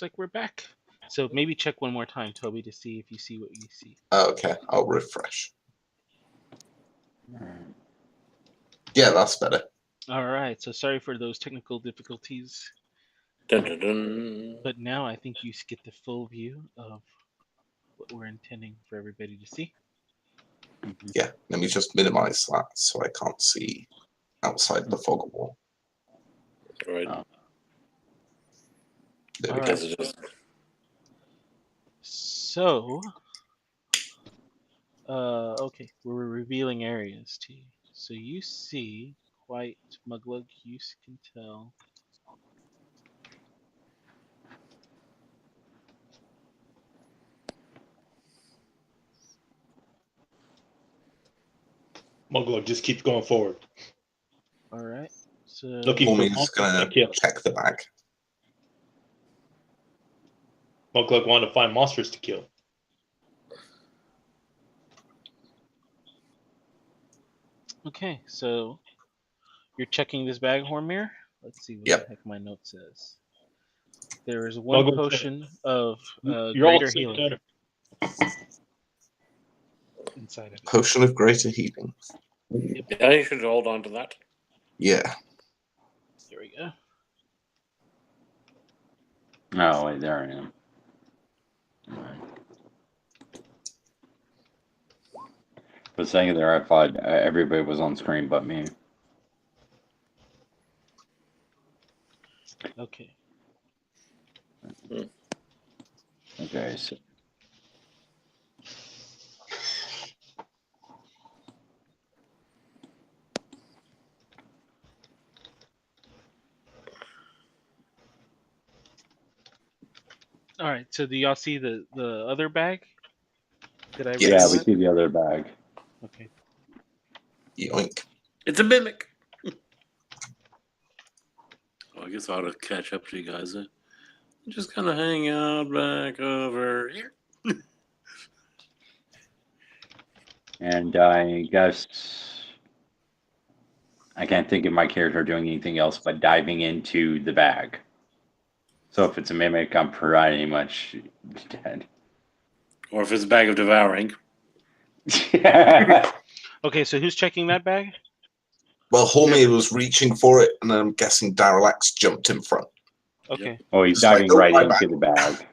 like we're back. So maybe check one more time, Toby, to see if you see what you see. Okay, I'll refresh. Yeah, that's better. All right. So sorry for those technical difficulties. Dun, dun, dun. But now I think you get the full view of what we're intending for everybody to see. Yeah, let me just minimize that so I can't see outside the fog wall. Right. There we All go. right. Because it just So, okay, we're revealing areas to you. So you see quite Muglug, you can tell. Muglug just keeps going forward. All right. So Looking for Homie's monsters gonna to kill. check the bag. Muglug wanted to find monsters to kill. okay, so you're checking this bag, Hormir. Let's see what Yep. the heck my note says. There is one Muglug, potion of you're all greater set healing there. inside of it. Potion of greater healing. yeah, you should hold on to that. Yeah. There we go. Oh, wait, there I am. Right. For a second there, I thought everybody was on screen but me. Okay. Okay, so All right. So do y'all see the other bag? Did I Yes. yeah, reveal we it? see the other bag. Okay. Yoink. It's a mimic. Well, I guess I ought to catch up to you guys. Just kind of hang out back over here. And I guess I can't think of my character doing anything else but diving into the bag. So if it's a mimic, I'm pretty much dead. Or if it's a bag of devouring. Okay. So who's checking that bag? Well, Homie was reaching for it, and I'm guessing Darrelax jumped in front. Okay. Oh, he's It's like, diving oh, right my into bad. the bag.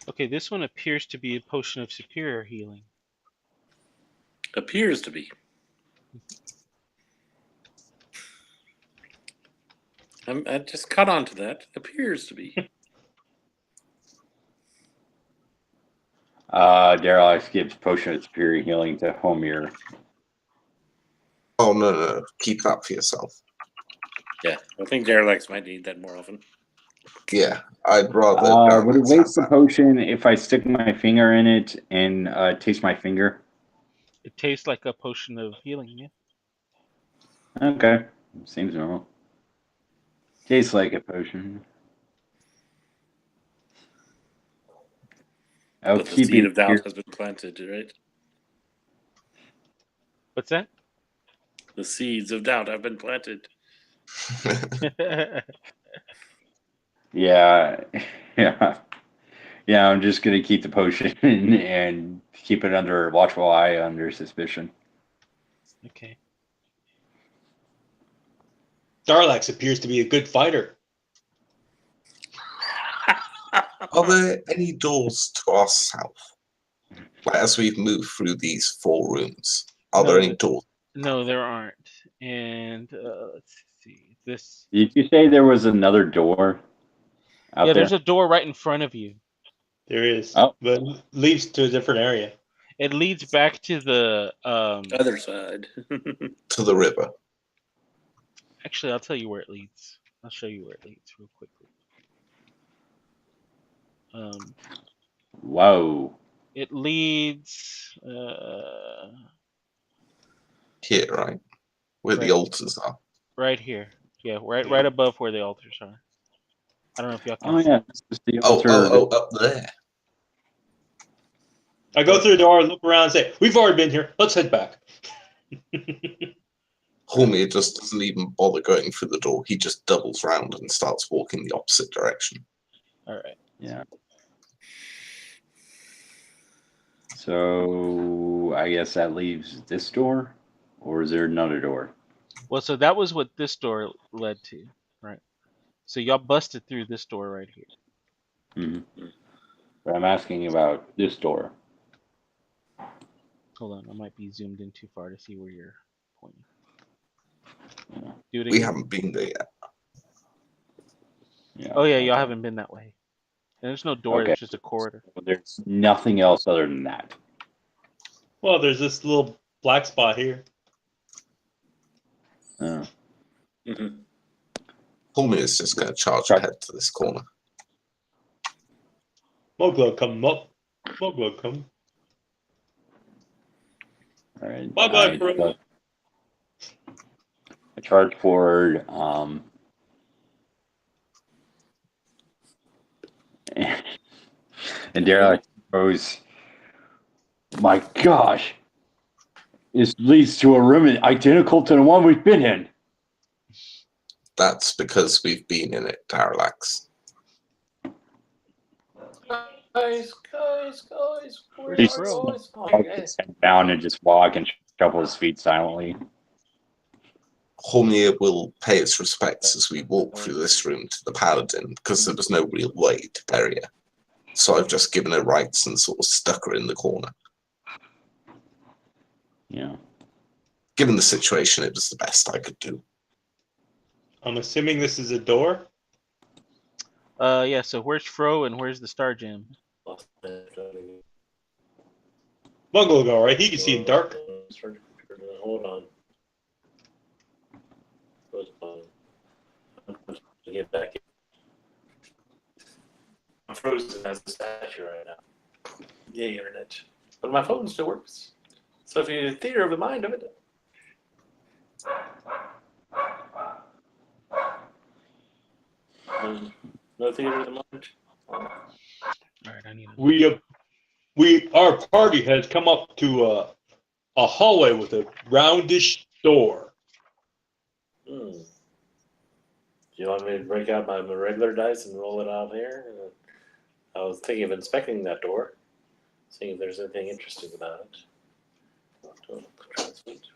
Okay. This one appears to be a potion of superior healing. Appears to be. I just caught on to that. Appears to be. Darrelax gives potion of superior healing to Homir. Oh, no. Keep that for yourself. Yeah, I think Derelict might need that more often. Yeah, I'd rather. Would it Darrelax have waste the that. potion if I stick my finger in it and taste my finger? It tastes like a potion of healing. Yeah. Okay, seems normal. Tastes like a potion. I'll But the keep seed it of doubt here. has been planted, right? What's that? The seeds of doubt have been planted. Yeah, yeah, yeah. I'm just gonna keep the potion and keep it under watchful eye, under suspicion. Okay. Darlax appears to be a good fighter. Are there any doors to our south? Like, as we've moved through these 4 rooms, are there any doors? No, there aren't. And let's see. This. Did you say there was another door out Yeah, there? there's a door right in front of you. There is, Oh. but leads to a different area. It leads back to the. Other side. To the river. Actually, I'll tell you where it leads. I'll show you where it leads real quickly. Whoa. It leads. Here, right? Where the Right. altars are. Right here. Yeah, right above where the altars are. I don't know if y'all can Oh see. yeah, this is the Oh, altar. up there. I go through the door, look around, and say, "We've already been here. Let's head back." Hormir just doesn't even bother going through the door. He just doubles round and starts walking the opposite direction. All right. Yeah. So I guess that leaves this door, or is there another door? Well, so that was what this door led to, right? So y'all busted through this door right here. Mm-hmm. But I'm asking about this door. Hold on, I might be zoomed in too far to see where you're pointing. Yeah. Do it We again. haven't been there yet. Yeah. Oh yeah, y'all okay. haven't been that way. And there's no door. Okay. It's just a corridor. There's nothing else other than that. Well, there's this little black spot here. Mm-hmm. Hormir is just going to charge ahead to this corner. Muglow, come up. Muglow, come. All right. Bye-bye, bro. I charge forward. And Derek goes, "My gosh, this leads to a room identical to the one we've been in." That's because we've been in it, Daralax. Guys, where's He's our Bro. boys? Oh, guys. Sit down and just walk and shuffle his feet silently. Hormir will pay its respects as we walk through this room to the Paladin, because there was no real way to bury her. So I've just given her rights and sort of stuck her in the corner. Yeah. Given the situation, it was the best I could do. I'm assuming this is a door. Yeah. So where's Fro and where's the Star Gem? Muglow, all right. He can see in dark. Hold on. Get back in. I'm frozen as a statue right now. Yeah, internet. But my phone still works. So if you're theater of the mind of it. No theater of the mind. All right. I need. Our party has come up to a hallway with a roundish door. Hmm. Do you want me to break out my regular dice and roll it out here? I was thinking of inspecting that door, seeing if there's anything interesting about it.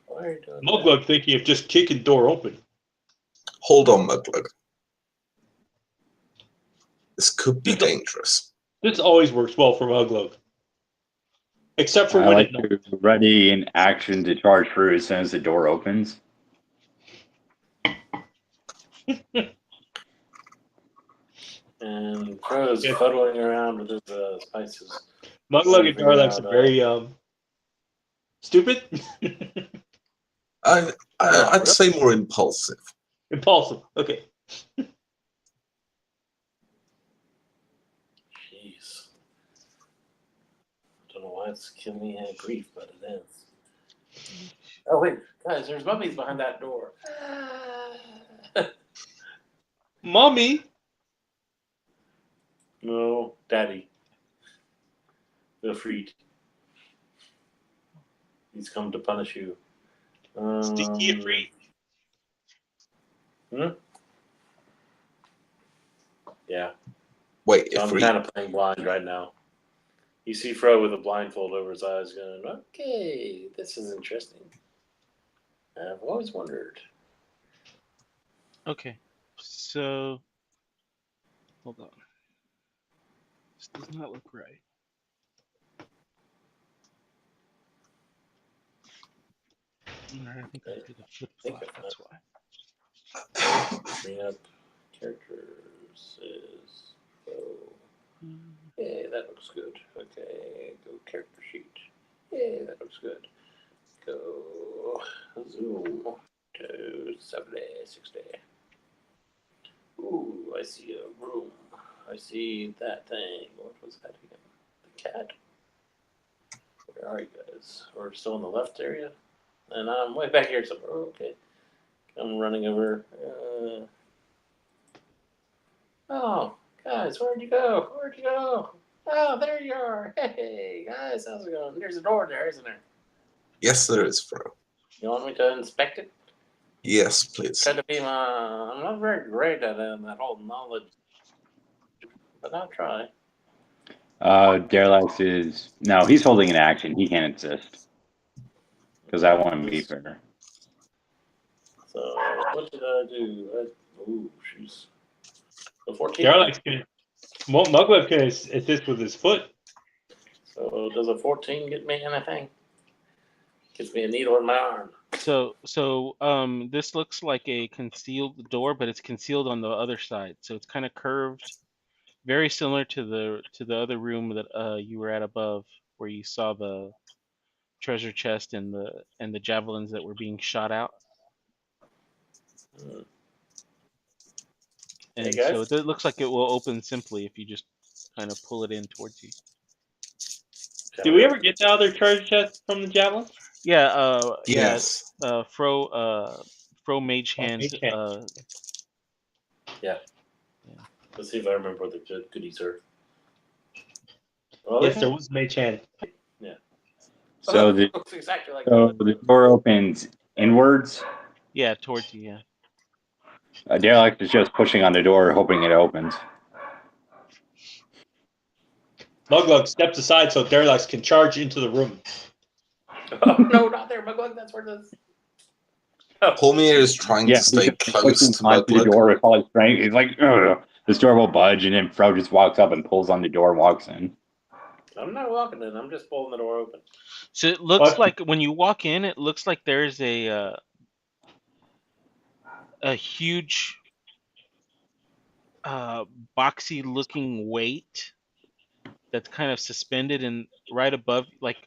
Why are you doing that? Muglow thinking of just kicking door open. Hold on, Muglow. This could be dangerous. This always works well for Muglow. Except for I when like it to ready in action to charge through as soon as the door opens. And Crow's fuddling around with his spices. Muglow and Darlax are very stupid. I'd say more impulsive. Impulsive. Okay. Jeez. I don't know why it's giving me grief, but it is. Oh wait, guys, there's mummies behind that door. Mommy. No, Daddy. Feel free. He's come to punish you. Stinky and free. Yeah. Wait, So if I'm we... kind of playing blind right now. You see Fro with a blindfold over his eyes going, okay, this is interesting. I've always wondered. Okay. So hold on. This does not look right. I think I did a flip flop. That's why. Bring up characters is yeah, that looks good. Okay, go character sheet. Yeah, that looks good. Go zoom to 70, 60. Ooh, I see a room. I see that thing. What was that again? The cat? Where are you guys? We're still in the left area? And I'm way back here somewhere. Oh, okay. I'm running over. Oh, guys, where'd you go? Where'd you go? Oh, there you are. Hey, guys, how's it going? There's a door there, isn't there? Yes, there is, Fro. You want me to inspect it? Yes, please. Try to be I'm not very great at that whole knowledge, but I'll try. Derelax is no, he's holding an action. He can't insist because that wouldn't be fair. So what did I do? Ooh, jeez. So 14. Derelict can. Well, Mugweb can assist with his foot. So does a 14 get me anything? Gives me a needle in my arm. So this looks like a concealed door, but it's concealed on the other side. So it's kind of curved, very similar to the other room that you were at above, where you saw the treasure chest and the javelins that were being shot out. And Hey, guys. so it looks like it will open simply if you just kind of pull it in towards you. Did we ever get the other treasure chest from the javelin? Yeah, Yes. Fro Mage Hand. Mage Hand. Let's see if I remember what the goodies are. Well, Yes, there was Mage Hand. So the looks exactly like the door opens inwards. Yeah, towards you. Yeah. Derelict is just pushing on the door, hoping it opens. Mugweb steps aside so Derelict can charge into the room. Oh, no, not there, Mugwug. That's where this. Polmir is trying Yeah, to stay he's close pushing to onto the Muglook. door with all his strength. He's like, ugh. This door will budge, and then Fro just walks up and pulls on the door and walks in. I'm not walking in. I'm just pulling the door open. So it looks What? like when you walk in, it looks like there's a huge boxy looking weight that's kind of suspended and right above, like,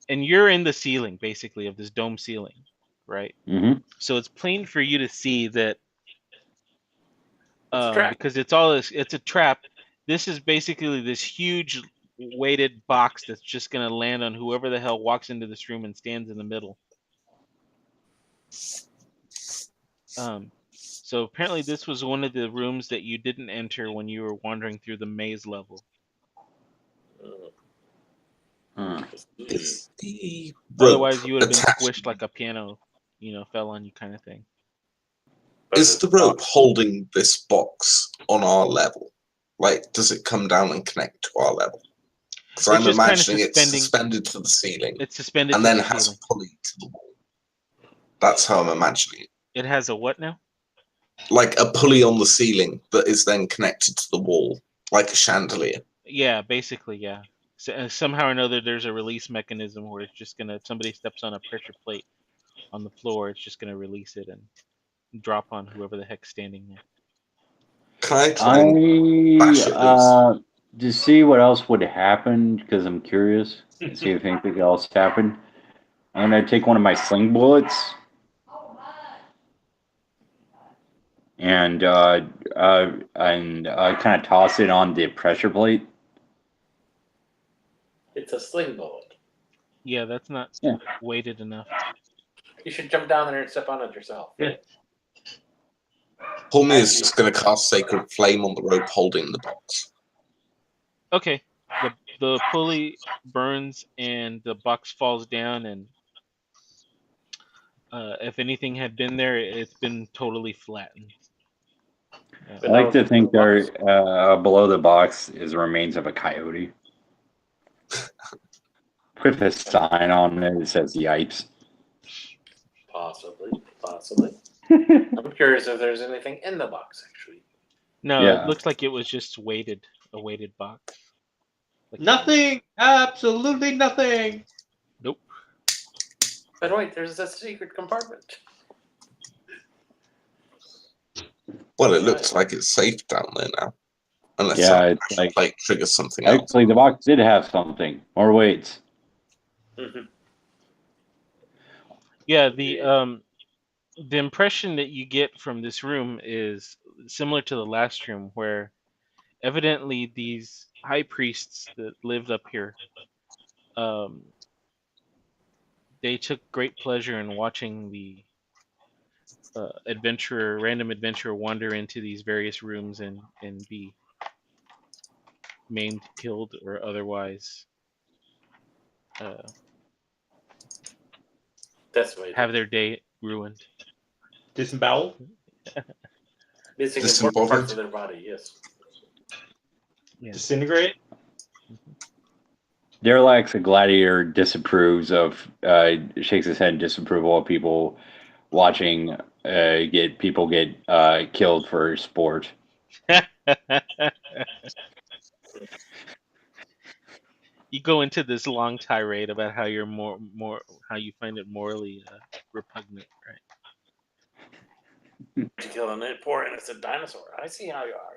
and you're in the ceiling basically of this dome ceiling, right? Mm-hmm. So it's plain for you to see that It's a trap. because it's a trap. This is basically this huge weighted box that's just gonna land on whoever the hell walks into this room and stands in the middle. So apparently this was one of the rooms that you didn't enter when you were wandering through the maze level. Is the rope Otherwise you would have been attached? squished like a piano, fell on you kind of thing. Is the rope holding this box on our level? Like, does it come down and connect to our level? Because I'm just kinda imagining it's suspended to the ceiling It's suspended and to then the has ceiling. a pulley to the wall. That's how I'm imagining it. It has a what now? Like a pulley on the ceiling that is then connected to the wall, like a chandelier. Yeah, basically, yeah. So, somehow or another, there's a release mechanism where it's just gonna, if somebody steps on a pressure plate on the floor, it's just gonna release it and drop on whoever the heck's standing there. Can I try and bash it loose? To see what else would happen, because I'm curious to see if anything else happened. I'm gonna take one of my sling bullets and kind of toss it on the pressure plate. It's a sling bullet. Yeah, that's not weighted enough. You should jump down there and step on it yourself. Yeah. Polmir is just going to cast Sacred Flame on the rope holding the box. Okay. The pulley burns and the box falls down, and if anything had been there, it's been totally flattened. I like to think there below the box is the remains of a coyote. With a sign on it that says "Yipes." Possibly. I'm curious if there's anything in the box, actually. No, Yeah. It looks like it was just a weighted box. Like Nothing. Absolutely nothing. Nope. But wait, there's a secret compartment. Well, it looks like it's safe down there now. Unless Yeah, that it's pressure like- plate triggers something else. Actually, the box did have something. More weights. Mm-hmm. Yeah, the impression that you get from this room is similar to the last room, where evidently these high priests that lived up here, they took great pleasure in watching the random adventurer wander into these various rooms and be maimed, killed, or otherwise That's what have their day ruined. Disembowel? Missing important Disembodied. parts of their body, yes. Yeah. Disintegrate? Derelax, a gladiator, disapproves of, shakes his head in disapproval of people watching people get killed for sport. You go into this long tirade about how you're how you find it morally repugnant, To kill a poor innocent dinosaur. I see how you are.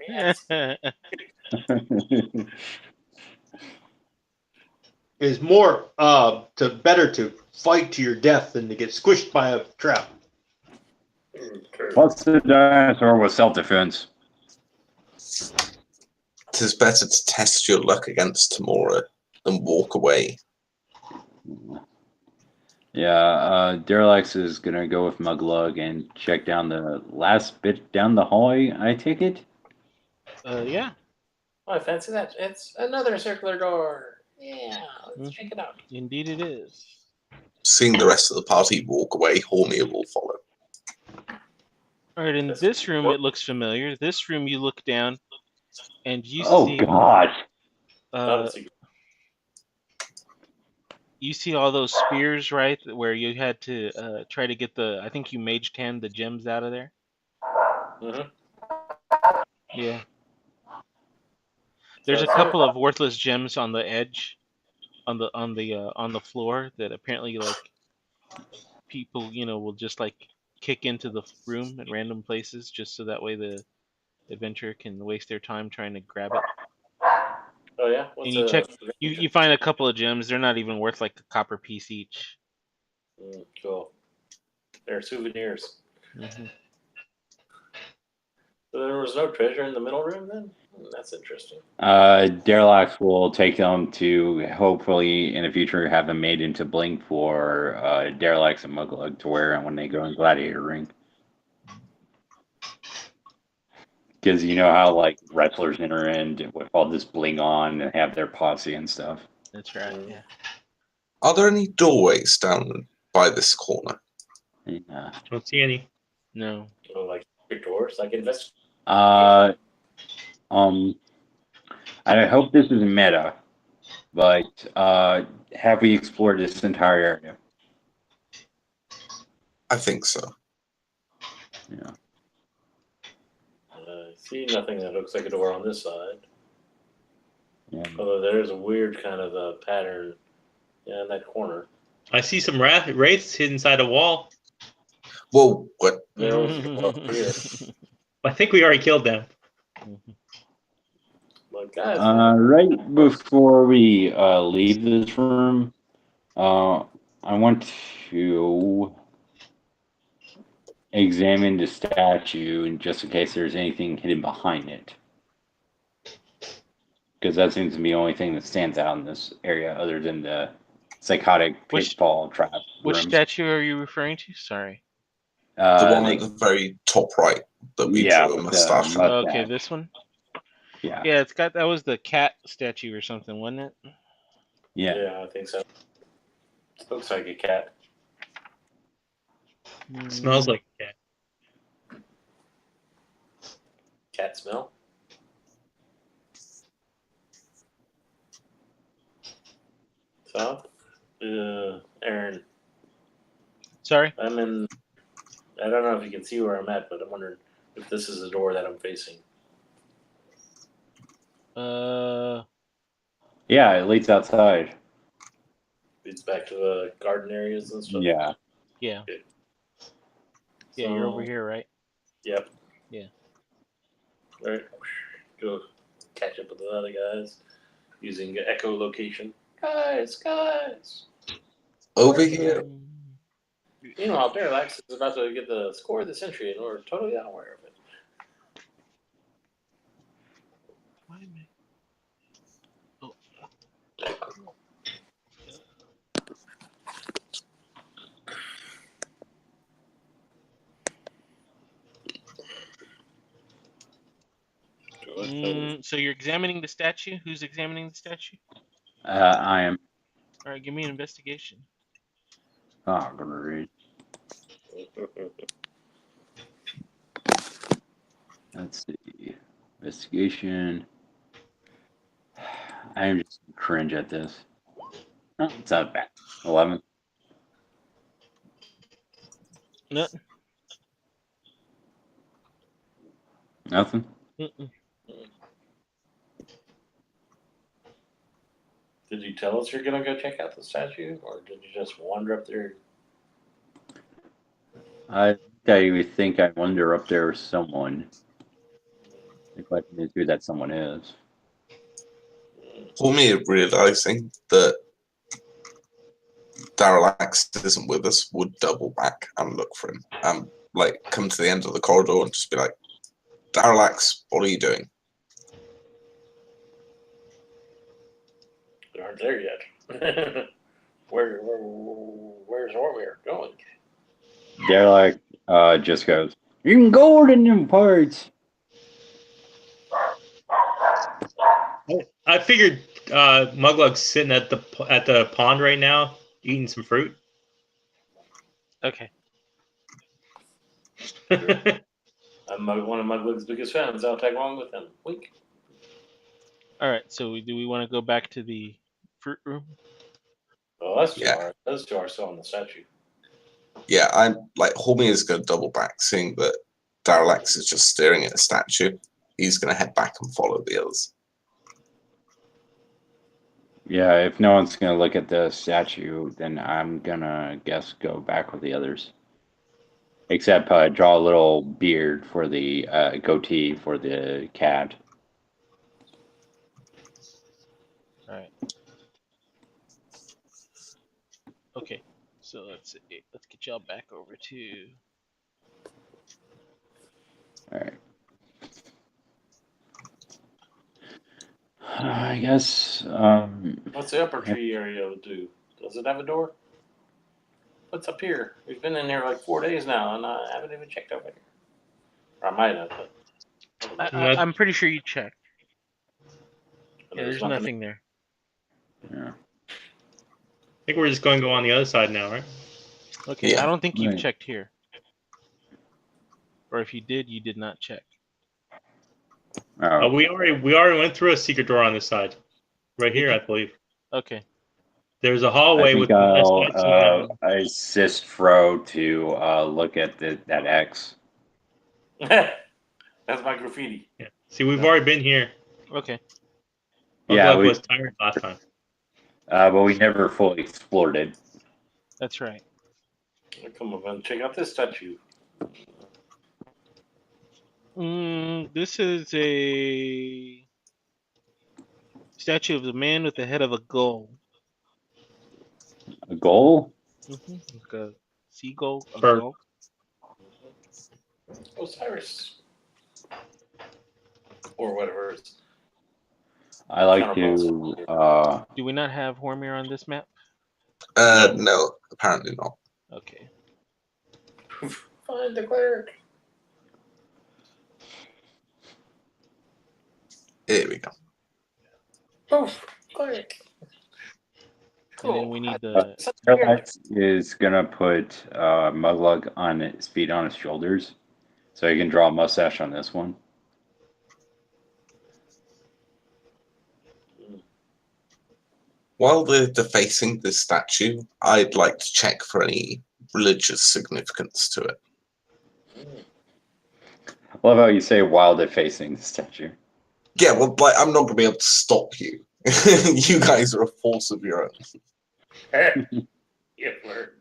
right? Yes. It's more better to fight to your death than to get squished by a trap. True. Plus, the dinosaur was self-defense. It is better to test your luck against tomorrow than walk away. Yeah, Derelax is gonna go with Muglug and check down the last bit down the hallway. I take it. Yeah. Oh, I fancy that. It's another circular door. Yeah, let's check it out. Indeed, it is. Seeing the rest of the party walk away, Hormia will follow. All right, in This- this room, it looks familiar. This room, you look down, and you Oh see. God! Not a secret. You see all those spears, right? Where you had to try to get I think you mage hand the gems out of there. Mhm. Yeah. There's a So- couple of worthless gems on the edge, on the floor that apparently like people will just like kick into the room at random places just so that way the adventurer can waste their time trying to grab it. Oh yeah. And you check, you find a couple of gems. They're not even worth like a copper piece each. Cool. They're souvenirs. Hmm. So there was no treasure in the middle room then? That's interesting. Derelax will take them to hopefully in the future have them made into bling for Derelax and Muglug to wear when they go in Gladiator Ring. Because you know how like wrestlers enter in with all this bling on and have their posse and stuff. That's right. Yeah. Are there any doorways down by this corner? Yeah. Don't see any. No. So like secret doors, like invest. I hope this is meta, but have we explored this entire area? I think so. Yeah. I see nothing that looks like a door on this side. Yeah. Although there's a weird kind of a pattern in that corner. I see some wraiths hidden inside a wall. Whoa, what? There was here. I think we already killed them. But guys, Right before we leave this room, I want to examine the statue, and just in case there's anything hidden behind it, because that seems to be the only thing that stands out in this area, other than the psychotic pitfall trap. Which rooms. statue are you referring to? Sorry. The one at the very top right that we drew a with the mustache on. mustache. Okay, this one. Yeah. Yeah, that was the cat statue or something, wasn't it? Yeah. yeah, I think so. Looks like a cat. Smells like a cat. Cat smell. So, Aaron, Sorry. I'm in. I don't know if you can see where I'm at, but I'm wondering if this is the door that I'm facing. Yeah, it leads outside. Leads back to the garden areas and stuff. Yeah. Yeah. Okay. Yeah, you're over So- here, right? Yep. Yeah. All right. Go catch up with the other guys using echolocation. Guys. Over here. Meanwhile, Parallax is about to get the score of the century, and we're totally unaware of it. Why am I- Oh. So you're examining the statue? Who's examining the statue? I am. All right, give me an investigation. Oh, great. Let's see. Investigation. I am just cringe at this. Oh, it's not bad. 11. No. Nothing. Mm-mm. Did you tell us you're gonna go check out the statue, or did you just wander up there? I would think I wonder up there is someone. The question is who that someone is. For me, realizing that Daralax isn't with us would double back and look for him. Like come to the end of the corridor and just be like, Daralax, what are you doing? They aren't there yet. Where's Ormir going? They're like, just goes, you can go in them parts. I figured Muglug's sitting at the pond right now, eating some fruit. Okay. I'm one of Muglug's biggest fans. I'll tag along with him. Wink. All right. So do we want to go back to the fruit room? Oh, that's too Yeah. hard. Those two are still on the statue. Yeah, I'm like Hormy is going to double back, seeing that Daralax is just staring at a statue. He's going to head back and follow the others. Yeah, if no one's gonna look at the statue, then I'm gonna guess go back with the others. Except draw a little beard for the goatee for the cat. All right. Okay. So let's get y'all back over to. All right. I guess. What's the upper tree area do? Does it have a door? What's up here? We've been in here like 4 days now, and I haven't even checked over here. Or I might have, but I'm pretty sure you checked. Yeah, there's there's nothing there. Yeah. I think we're just going to go on the other side now, right? Okay. Yeah. I don't think you've Right. checked here. Or if you did, you did not check. Oh, We already went through a secret door on this side, right here, I believe. Okay. There's a I hallway think with I'll assist Fro to look at that X. that's my graffiti. Yeah. See, we've already been here. Okay. Yeah, Muglug we- was tired last time. But we never fully explored it. That's right. Come on, man, check out this statue. This is a statue of the man with the head of a gull. A goal? Like a seagull. A Bird. gull. Osiris. Or whatever it is. I like to. Do we not have Hormir on this map? No, apparently not. Okay. Find the cleric. Here we go. Oh, cleric. And then we need the. Alex is gonna put Muglug on his feet on his shoulders, so he can draw a mustache on this one. While they're defacing this statue, I'd like to check for any religious significance to it. I love how you say while defacing the statue. Yeah, well, like, I'm not going to be able to stop you. You guys are a force of your own. You've learned.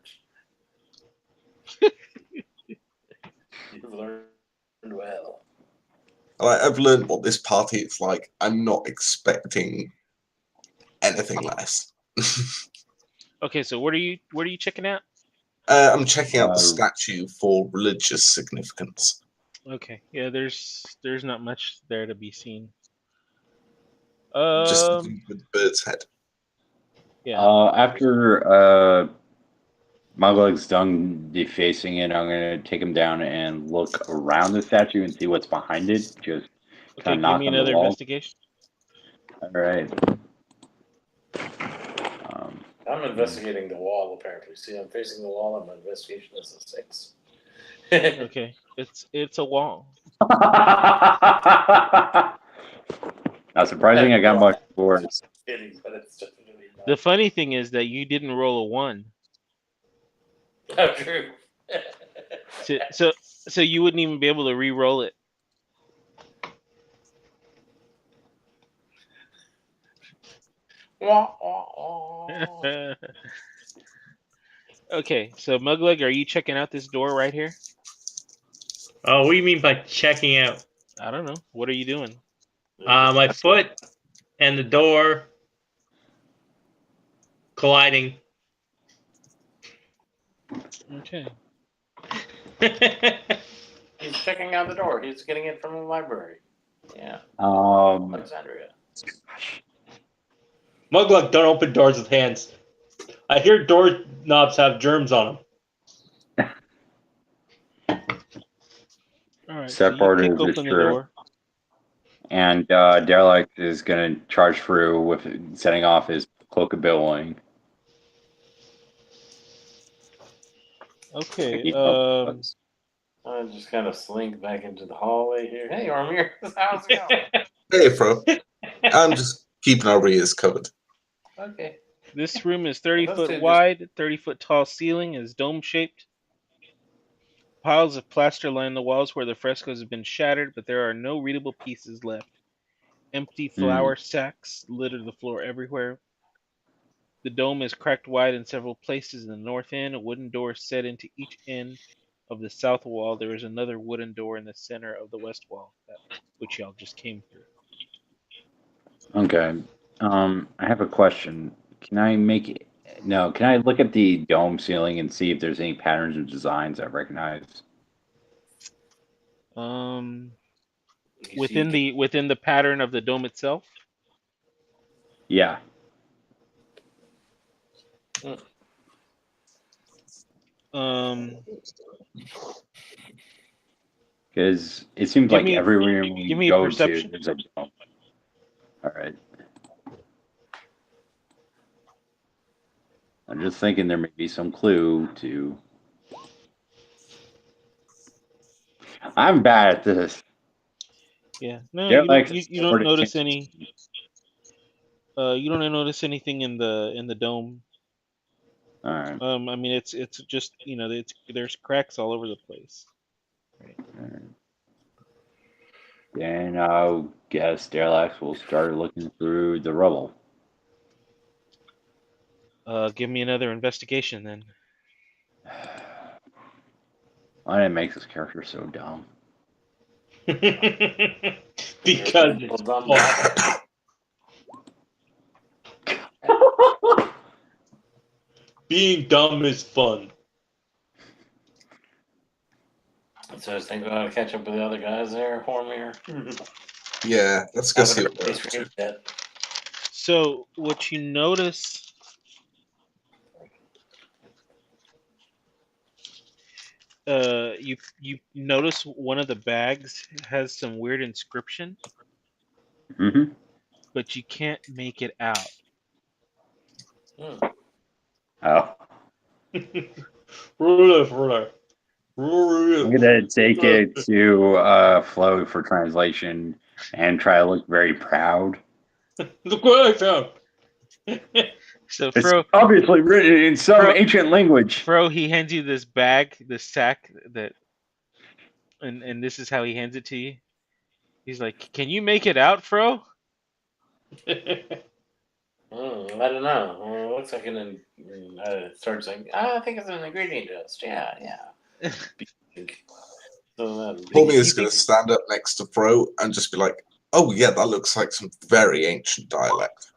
You've learned well. Like, I've learned what this party is like. I'm not expecting anything less. Okay, so what are you checking out? I'm checking out the statue for religious significance. Okay, yeah, there's not much there to be seen. Just something with the bird's head. Yeah. After Muglug's done defacing it, I'm gonna take him down and look around the statue and see what's behind it. Just Okay, kind of give knock me on the another wall. investigation. All right. I'm investigating the wall, apparently. See, I'm facing the wall, and my investigation is a 6. Okay, it's a wall. Not surprising, I got much worse. Kidding, but it's just really The not. funny thing is that you didn't roll a 1, How true. so you wouldn't even be able to re-roll it. Wah, wah, wah. Okay, so Mugleg, are you checking out this door right here? Oh, what do you mean by checking out? I don't know. What are you doing? My foot and the door colliding. Okay. He's checking out the door. He's getting it from the library. Yeah, Alexandria. Mugluck, don't open doors with hands. I hear door knobs have germs on them. All right. Step So you forward kick is open the true. door. And Derelict is going to charge through with setting off his cloak of billowing. Okay. I just kind of slink back into the hallway here. Hey, Ormir, how's it going? Hey, bro. I'm just keeping our ears covered. Okay. This room is 30 Let's foot do wide, 30-foot tall ceiling is dome shaped. Piles of plaster line the walls where the frescoes have been shattered, but there are no readable pieces left. Empty flour sacks litter the floor everywhere. The dome is cracked wide in several places in the north end. A wooden door set into each end of the south wall. There is another wooden door in the center of the west wall, which y'all just came through. Okay. I have a question. Can I make it? No, can I look at the dome ceiling and see if there's any patterns or designs I recognize? Within the pattern of the dome itself. Yeah. Because it seems like every room give we me a go perception. to, there's a dome. All right. I'm just thinking there may be some clue to. I'm bad at this. Yeah. No, Derelict you don't notice any. You don't notice anything in the dome. All right. I mean, it's just there's cracks all over the place. Right. All right. Then I'll guess Derelict will start looking through the rubble. Give me another investigation then. Why did it make this character so dumb? Because it's dumb. being dumb is fun. So I was thinking about catch up with the other guys there, Hormir. Yeah, let's go see what they're up to. So what you notice you notice one of the bags has some weird inscription, but you can't make it out. Oh. Ruler. I'm gonna take it to Flo for translation and try to look very proud. Look what I found. So It's Fro, obviously written in some ancient language. Fro, he hands you this bag, this sack and this is how he hands it to you. He's like, "Can you make it out, Fro?" I don't know. It looks like an. Starts saying, I think it's an ingredient list. Yeah. Homie is going to stand up next to Fro and just be like, "Oh yeah, that looks like some very ancient dialect."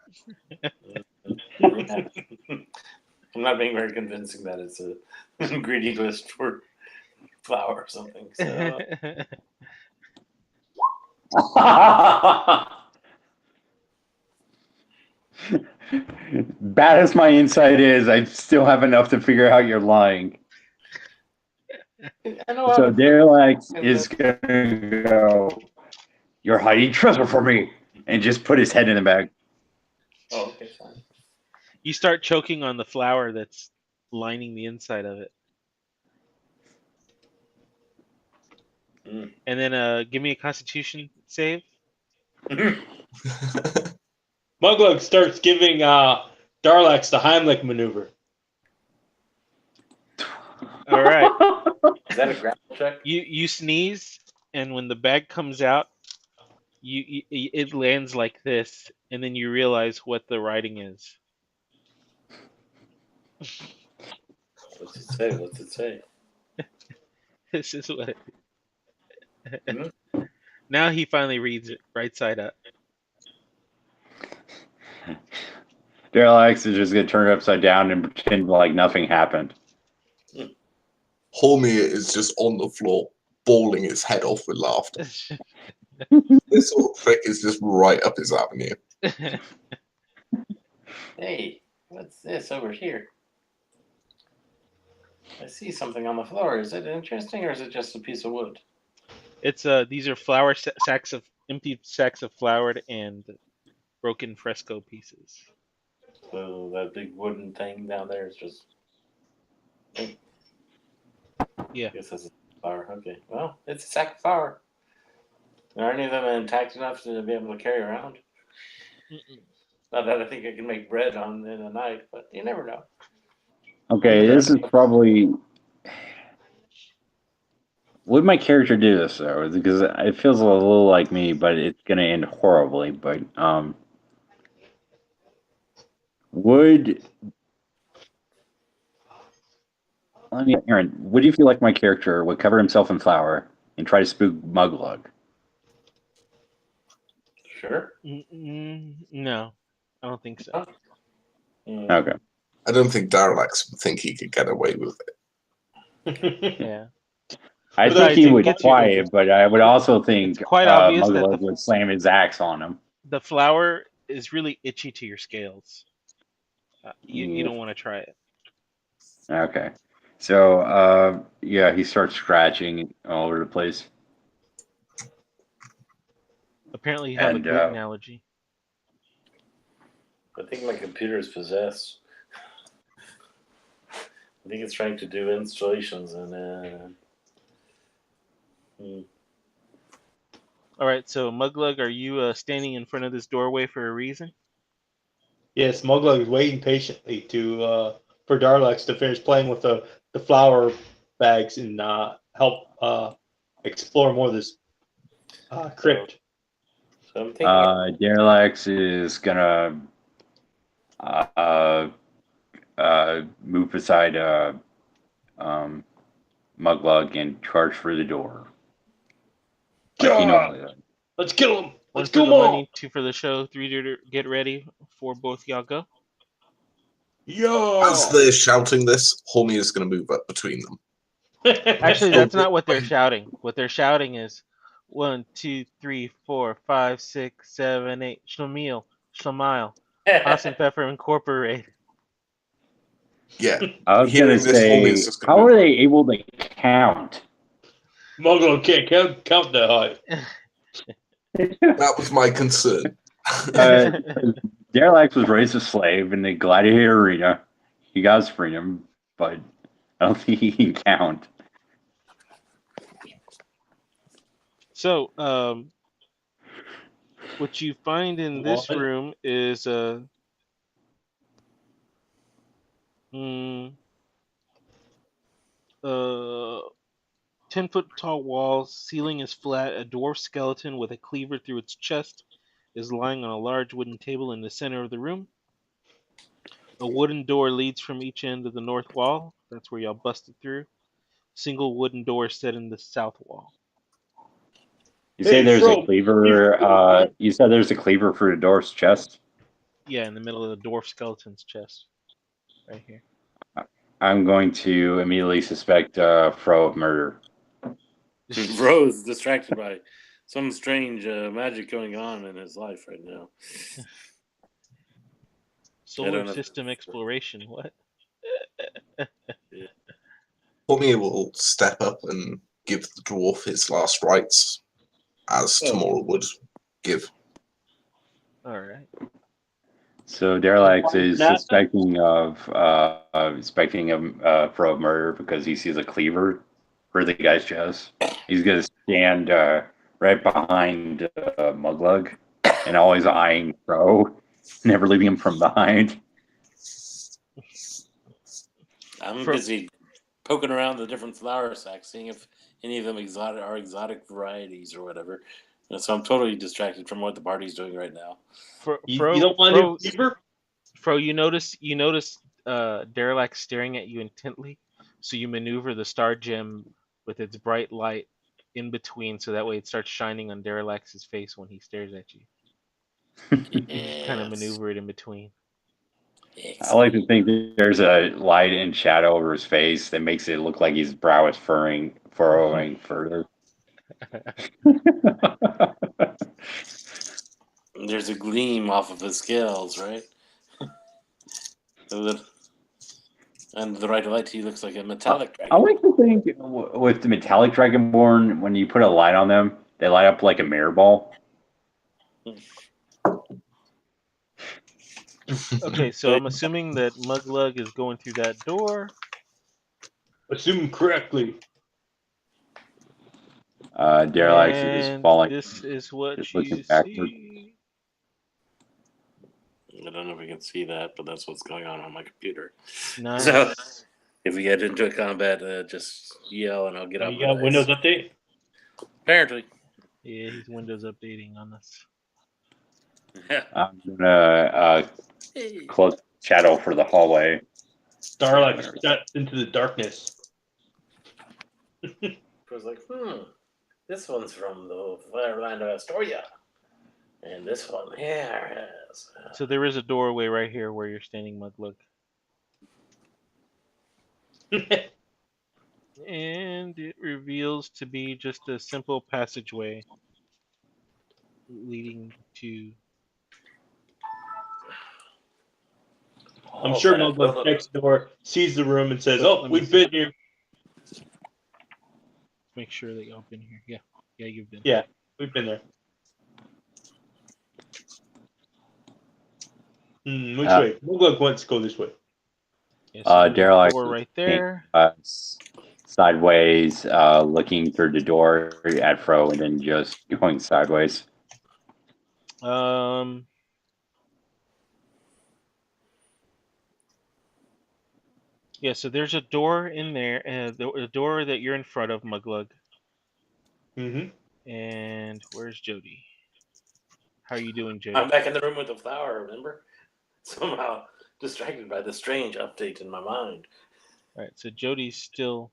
I'm not being very convincing that it's an ingredient list for flour or something. So. Bad as my insight is, I still have enough to figure out you're lying. So Derelict is gonna go, "You're hiding treasure from me," and just put his head in the bag. Oh, okay, fine. You start choking on the flour that's lining the inside of it. Mm. And then give me a Constitution save. Muglug starts giving Darlax the Heimlich maneuver. All right. Is that a grapple check? You sneeze, and when the bag comes out, it lands like this, and then you realize what the writing is. What's it say? What's it say? This is what. Hmm? Now he finally reads it right side up. Darlax is just gonna turn it upside down and pretend like nothing happened. Hormia is just on the floor, bawling his head off with laughter. This sort of trick is just right up his avenue. Hey, what's this over here? I see something on the floor. Is it interesting, or is it just a piece of wood? It's these are empty sacks of floured and broken fresco pieces. So that big wooden thing down there is just. Yeah. I guess that's a flour. Okay. Well, it's a sack of flour. Are any of them intact enough to be able to carry around? Mm-mm. Not that I think I can make bread in a night, but you never know. Okay, this is probably. Would my character do this though? Because it feels a little like me, but it's gonna end horribly. But would Aaron? Would you feel like my character would cover himself in flour and try to spook Muglug? Sure. No, I don't think so. Mm. Okay. I don't think Darlax would think he could get away with it. Yeah. I Besides, think he it would gets you- try it, but I would also think It's quite obvious that Muglug would slam his axe on him. the flour is really itchy to your scales. You don't want to try it. Okay. So, yeah, he starts scratching all over the place. Apparently, you have a And, gluten allergy. I think my computer is possessed. I think it's trying to do installations and. All right, so Muglug, are you standing in front of this doorway for a reason? Yes, Muglug is waiting patiently to for Darlax to finish playing with the flour bags and help explore more of this crypt. So I'm thinking. Darlax is gonna move beside Muglug and charge for the door. Like he normally does. Let's kill him! One Let's for kill the them all! money, two for the show, three to get ready. For both y'all go. Yo! As they're shouting this, Hormia is going to move up between them. Actually, that's not what they're shouting. What they're shouting is 1, 2, 3, 4, 5, 6, 7, 8. Shlemiel, Shlemiel, Haas and Pepper Incorporated. Yeah. I was Hearing gonna this, Hormia say, is just going how to are move. they able to count? Muglug can't count that high. That was my concern. Darlax was raised a slave in the gladiator arena. He got his freedom, but I don't think he can count. So, what you find in this One. room is 10-foot tall walls, ceiling is flat, a dwarf skeleton with a cleaver through its chest is lying on a large wooden table in the center of the room. A wooden door leads from each end of the north wall. That's where y'all busted through. Single wooden door set in the south wall. You say Hey, there's Fro, a cleaver. You said there's a cleaver for the dwarf's chest. Yeah, in the middle of the dwarf skeleton's chest. Right here. I'm going to immediately suspect Fro of murder. Rose distracted by some strange magic going on in his life right now. Solar system exploration. What? Hormia will step up and give the dwarf his last rites, as Tamora would give. All right. So Darlax is suspecting of Fro of murder because he sees a cleaver for the guy's chest. He's gonna stand right behind Muglug and always eyeing Pro, never leaving him from behind. I'm busy poking around the different flower sacks, seeing if any of them are exotic varieties or whatever. And so I'm totally distracted from what the party's doing right now. You don't want to do Cleaver? Fro, you notice Derelict staring at you intently, so you maneuver the star gem with its bright light in between, so that way it starts shining on Derelict's face when he stares at you. Yes. Kind of maneuver it in between. I like to think that there's a light and shadow over his face that makes it look like his brow is furrowing further. There's a gleam off of his scales, right? And the right light, he looks like a metallic dragon. I like to think with the metallic dragonborn, when you put a light on them, they light up like a mirror ball. Okay, so I'm assuming that Muglug is going through that door. Assume correctly. Derelict is And falling. this is what just you looking backward. see. I don't know if we can see that, but that's what's going on my computer. Nice. So if we get into a combat, just yell and I'll get up. You got Windows Update? Apparently. Yeah, he's Windows updating on us. I'm gonna close shadow for the hallway. Starlight steps into the darkness. I was like, this one's from the land of Astoria. And this one here is. So there is a doorway right here where you're standing, Muglug. And it reveals to be just a simple passageway leading to. I'm sure Muglug checks the door, sees the room, and says, "Oh, we've been here." Make sure that y'all been here. Yeah, you've been. Yeah, we've been there. Which way? Muglug wants to go this way. Yeah, so Derelict door right there. Sideways, looking through the door at Fro, and then just going sideways. Yeah, so there's a door in there, the door that you're in front of, Muglug. Mm-hmm. And where's Jody? How are you doing, Jody? I'm back in the room with the flower, remember? Somehow distracted by the strange update in my mind. All right, so Jody's still.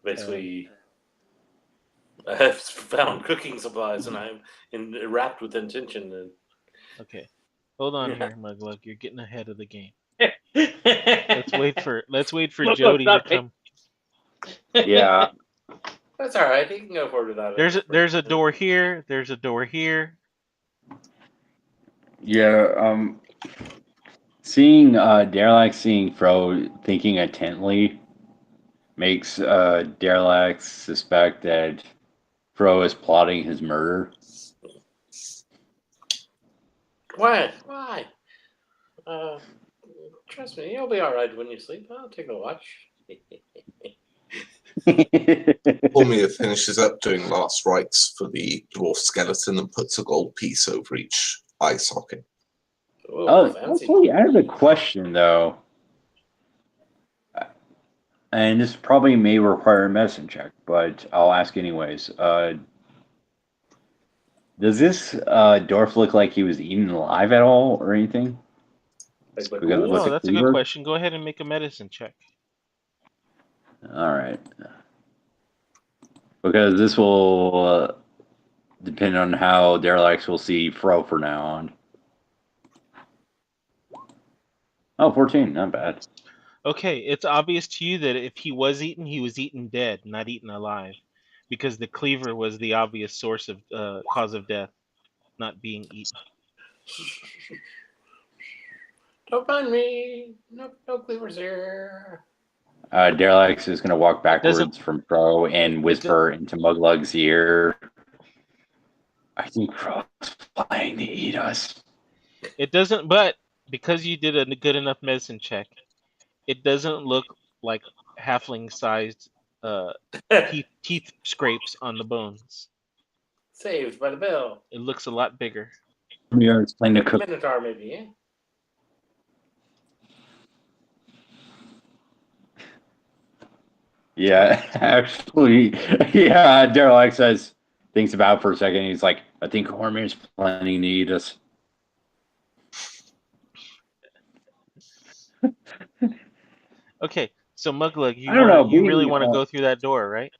Basically, I have found cooking supplies and I'm wrapped with intention. Okay, hold on here, Muglug. You're getting ahead of the game. Let's wait for Jody to come. Yeah. That's all right. He can go forward without it. There's a door here. There's a door here. Yeah. Seeing Derelict seeing Fro thinking intently makes Derelict suspect that Fro is plotting his murder. Why? Trust me, you'll be all right when you sleep. I'll take a watch. Boromir finishes up doing last rites for the dwarf skeleton and puts a gold piece over each eye socket. Actually, I have a question though, and this probably may require a medicine check, but I'll ask anyways. Does this dwarf look like he was eaten alive at all, or anything? Oh, that's a good question. Go ahead and make a medicine check. All right. Because this will depend on how Derelict will see Fro from now on. Oh, 14, not bad. Okay, it's obvious to you that if he was eaten dead, not eaten alive, because the cleaver was the obvious source of cause of death, not being eaten. Don't mind me. No cleavers here. Derelict is going to walk backwards from Fro and whisper into Muglug's ear. I think Fro's flying to eat us. It doesn't, but because you did a good enough medicine check, it doesn't look like halfling-sized uh, teeth scrapes on the bones. Saved by the bell. It looks a lot bigger. We are explaining to Like a cook. Minotaur, maybe, eh? Yeah, actually, yeah. Derek says thinks about it for a second. He's like, I think Hormir's planning to eat us. Okay, so Muglug, I don't know. you really want to go through that door, right?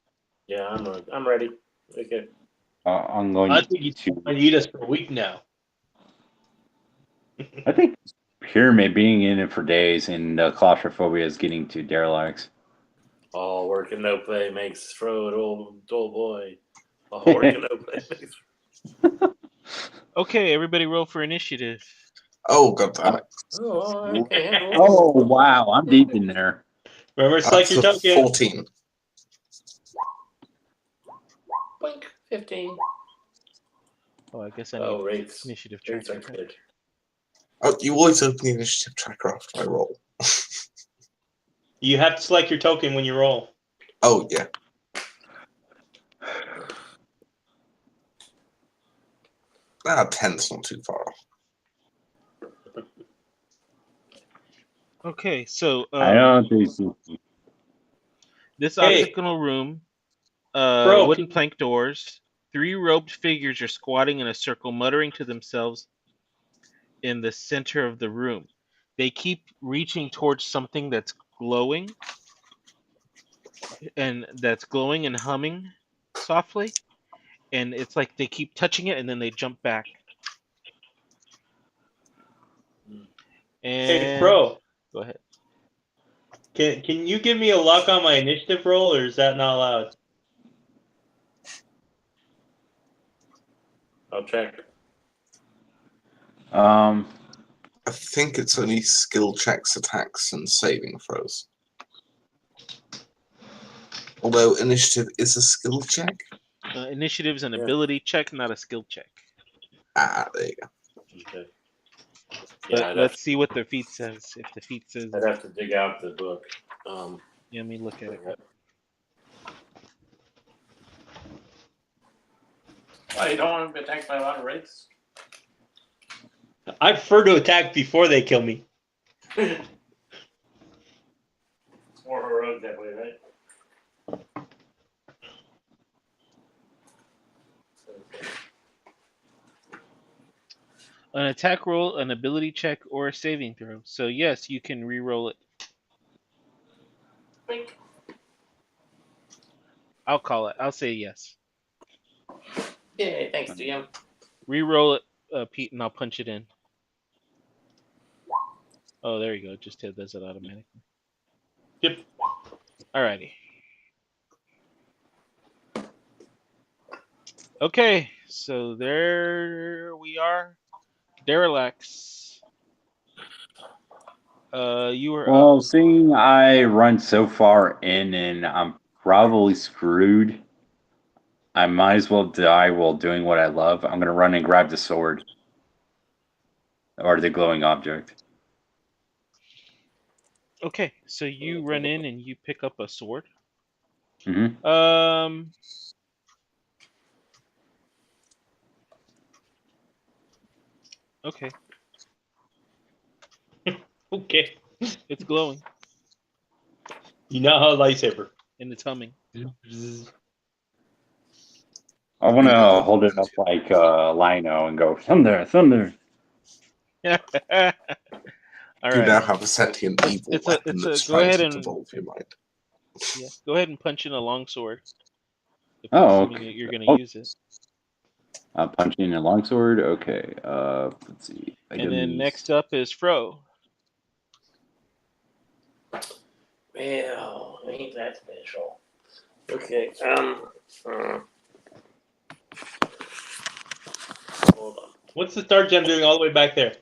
Yeah, I'm ready. Okay. I'm going I think he's to. going to eat us for a week now. I think Pyramid being in it for days and claustrophobia is getting to Derelict. All work and no play makes Fro an old boy. All work and no play makes. Okay, everybody roll for initiative. Oh, god damn it. Oh, I can't handle it. Oh wow, I'm deep in there. Remember, select That's your a token. 14. Blink, 15. Oh, I guess I need Oh, rates. initiative Rates are tracker. good. Oh, you always open the initiative tracker after I roll. You have to select your token when you roll. Oh, yeah. Ah, 10's not too far off. Okay, so I don't think so. this Hey. octagonal room, Bro, wooden plank doors, 3 robed figures are squatting in a circle, muttering to themselves in the center of the room. They keep reaching towards something that's glowing and humming softly, and it's like they keep touching it and then they jump back. Hey, And Pro, go ahead. can you give me a luck on my initiative roll, or is that not allowed? I'll check. I think it's only skill checks, attacks, and saving throws. Although initiative is a skill check. Initiative's an Yeah. ability check, not a skill check. Ah, there you go. Okay. But Yeah, let's see what the feat says. If the feat says, I'd have to dig out the book. let me look at it. Oh, you don't want to be attacked by a lot of wraiths? I prefer to attack before they kill me. It's more heroic that way, right? An attack roll, an ability check, or a saving throw. So yes, you can re-roll it. Blink. I'll call it. I'll say yes. Yay, thanks, DM. Re-roll it, Pete, and I'll punch it in. Oh, there you go. It just does it automatically. Yep. Alrighty. Okay, so there we are. Derelax. You were Well, up. seeing I run so far in and I'm probably screwed, I might as well die while doing what I love. I'm going to run and grab the sword or the glowing object. Okay, so you run in and you pick up a sword. Mm-hmm. Okay, Okay. it's glowing You know how a lightsaber. and it's humming. I want to hold it up like Lino and go, thunder, thunder. All You now right. have a sentient evil It's weapon a. that's Go trying ahead to and devolve your mind. yeah. Go ahead and punch in a longsword. Oh, Assuming okay. that you're gonna Oh. use it. Punching a longsword. Okay. Let's see. And then next up is Fro. Well, ain't that special. Okay, hold on. What's the start gem doing all the way back there?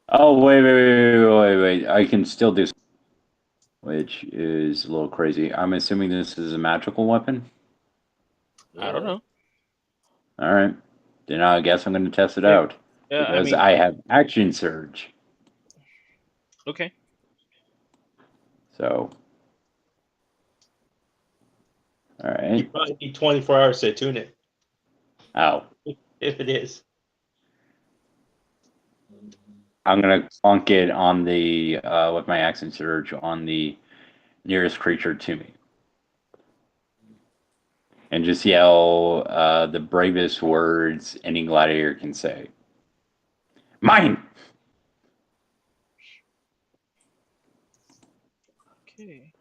Oh, wait. I can still do, which is a little crazy. I'm assuming this is a magical weapon. I don't know. All right. Then I guess I'm going to test it Yeah, out. Yeah, Because I have action surge. Okay. So All You right. probably need 24 hours to tune it, Oh, if it is. I'm gonna plunk it on the with my accent surge on the nearest creature to me, and just yell the bravest words any gladiator can say. Mine. Okay.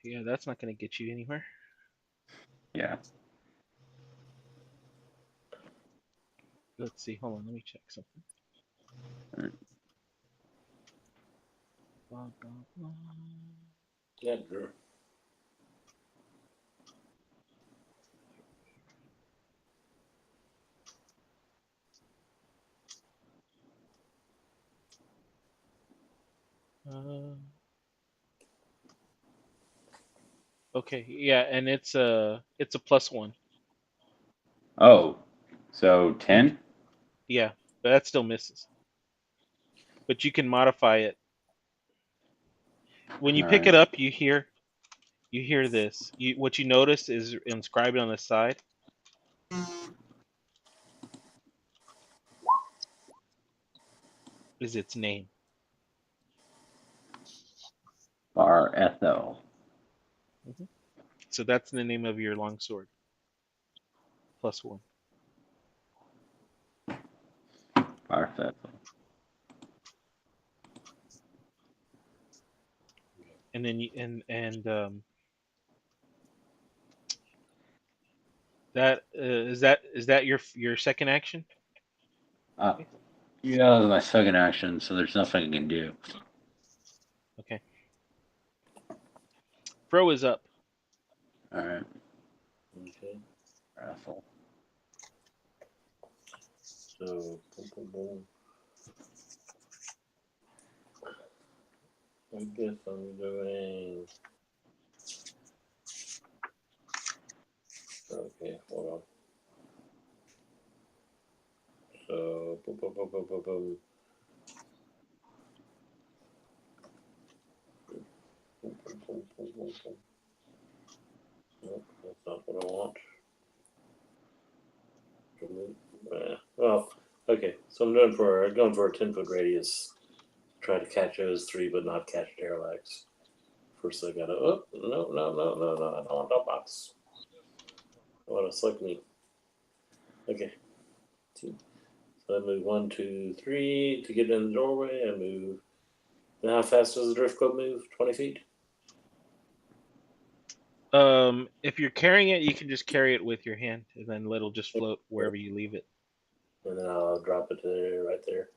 Yeah, that's not gonna get you anywhere. Yeah. Let's see. Hold on. Let me check something. Blah, blah, blah. Yeah, Drew. Okay. Yeah, and it's a +1. Oh, so 10? Yeah, but that still misses. But you can modify it. When you All pick it right. up, you hear this. What you notice is inscribed on the side is its name. Bar Ethel. So that's the name of your longsword. +1. Bar Ethel. And then you that is that your second action? Yeah, that was my second action, so there's nothing I can do. Okay. Fro is up. All right. Okay. Ethel. So, boom, boom, boom. I guess I'm doing. Okay, hold on. So, boom, boom, boom, boom, boom, boom. Boom, boom, boom, boom, boom, boom. Nope, that's not what I want. Well, okay. So I'm going for a 10-foot radius. Try to catch those three, but not catch Derelict. First, I gotta. Oh no! I don't want that box. I want to select me. Okay. Two. So I move 1, 2, 3 to get in the doorway. I move. And how fast does the drift club move? 20 feet. If you're carrying it, you can just carry it with your hand, and then it'll just float wherever you leave it. And then I'll drop it there, right there.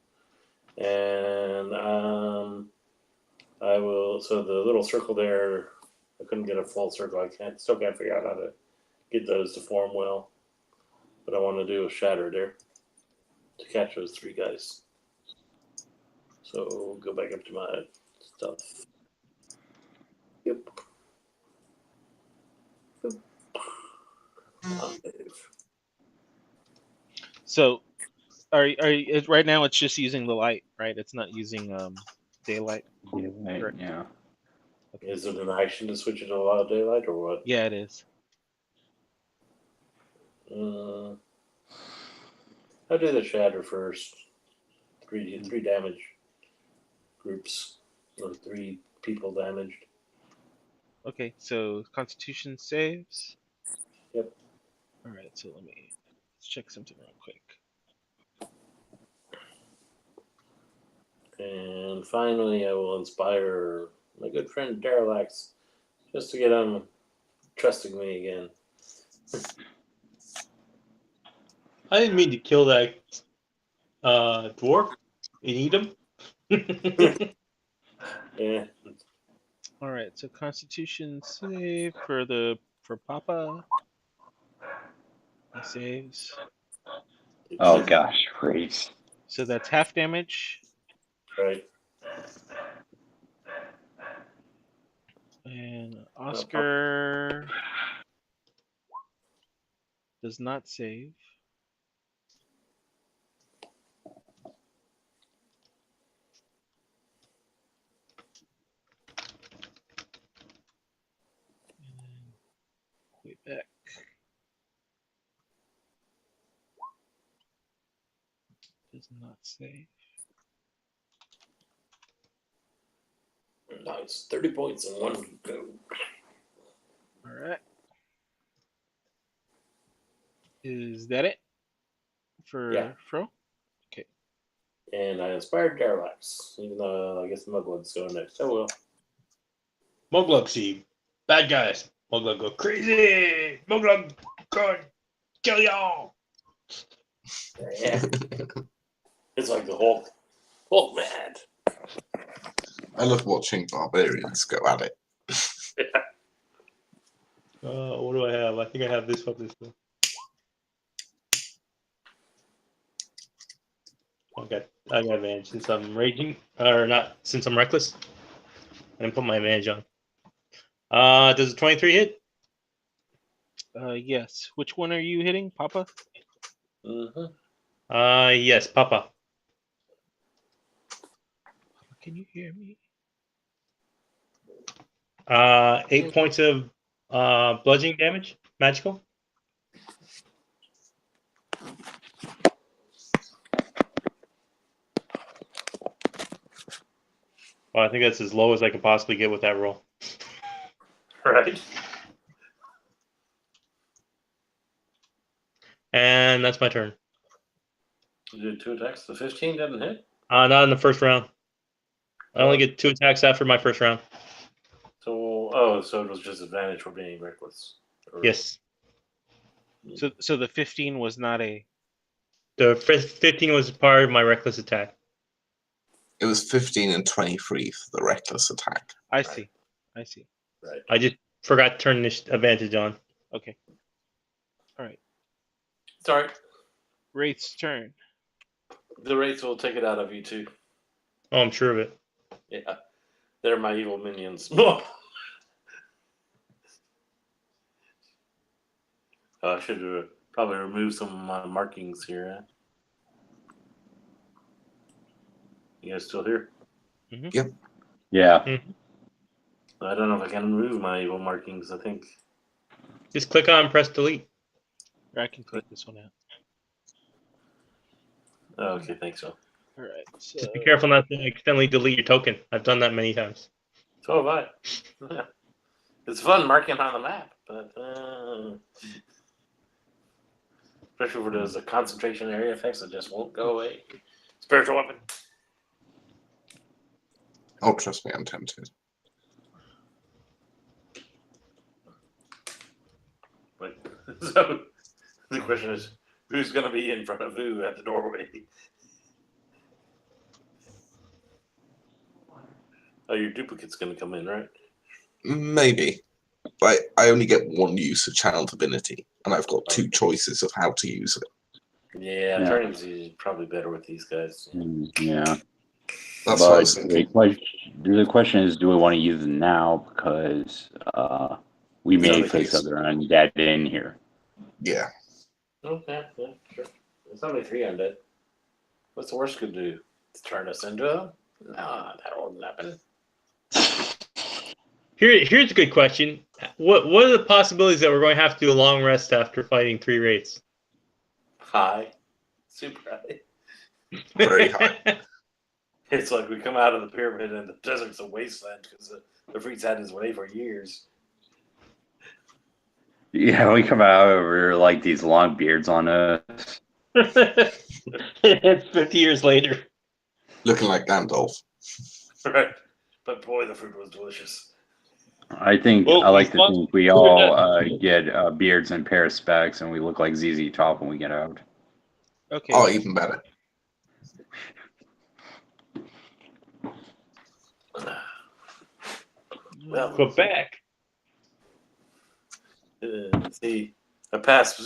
And I will. So the little circle there, I couldn't get a full circle. Still can't figure out how to get those to form well. But I want to do a shatter there to catch those three guys. So go back up to my stuff. Yep. So, right now it's just using the light, right? It's not using daylight. Right, Correct. yeah. Okay. Is it an action to switch it to a lot of daylight or what? Yeah, it is. I'll do the shatter first. Three damage groups, or 3 people damaged. Okay, so Constitution saves. Yep. All right, so let's check something real quick. And finally, I will inspire my good friend Derelax just to get him trusting me again. I didn't mean to kill that dwarf. You need him? Yeah. All right, so Constitution save for Papa. He saves. Oh gosh, Grace. So that's half damage. Right. And Oscar does not save. back. Does not say. Nice. 30 points in one go. All right. Is that it for Yeah. Fro? And I inspired Darlax, even though I guess Muglug's going next. Oh well. Muglug see bad guys. Muglug go crazy. Muglug go kill y'all. Yeah. It's like the Hulk. Hulk mad. I love watching barbarians go at it. What do I have? I think I have this one. Okay, I got advantage since I'm raging, or not? Since I'm reckless, I didn't put my advantage on. Does a 23 hit? Yes. Which one are you hitting, Papa? Mm-hmm. Yes, Papa. Can you hear me? 8 points of bludgeoning damage, magical. Well, I think that's as low as I can possibly get with that roll. Right. And that's my turn. You did 2 attacks. The 15 doesn't hit. Not in the first round. I only get 2 attacks after my first round. So, so it was just advantage for being reckless. Yes. So the 15 was not a. The 15 was part of my reckless attack. It was 15 and 23 for the reckless attack. I see. I see. Right. I just forgot to turn this advantage on. Okay. All right. It's all right. Wraith's turn. The Wraiths will take it out of you too. Oh, I'm sure of it. Yeah. They're my evil minions. I should have probably removed some of my markings here. Huh? You guys still here? Mm-hmm. Yep. Yeah. Mm-hmm. I don't know if I can remove my evil markings. I think. Just click on and press delete. I can take this one out. Oh, okay, thanks. So. All right. So Just be careful not to accidentally delete your token. I've done that many times. So have I. It's fun marking on the map, but especially for those concentration area effects that just won't go away. Spiritual weapon. Oh, trust me, I'm tempted. But so the question is, who's going to be in front of who at the doorway? Oh, your duplicate's going to come in, right? Maybe. But I only get one use of channel divinity, and I've got 2 choices of how to use it. Yeah, Yeah. turning's probably better with these guys. Yeah. That's what I But was thinking. the question is, do we want to use them now? Because we It's may only face case. other undead in here. Yeah. Okay, yeah, sure. There's only 3 undead. What's the worst could do? Turn us into them? Nah, that won't happen. Here's a good question. What are the possibilities that we're going to have to do a long rest after fighting 3 wraiths? High. Super high. Very high. It's like we come out of the pyramid and the desert's a wasteland because the freak's had his way for years. Yeah, we come out over like these long beards on us. It's 50 years later. Looking like Gandalf. Right. But boy, the fruit was delicious. I think Well, I like to we think we all get beards and pair of specs, and we look like ZZ Top when we get out. okay. Oh, even better. Well, Quebec. see, I passed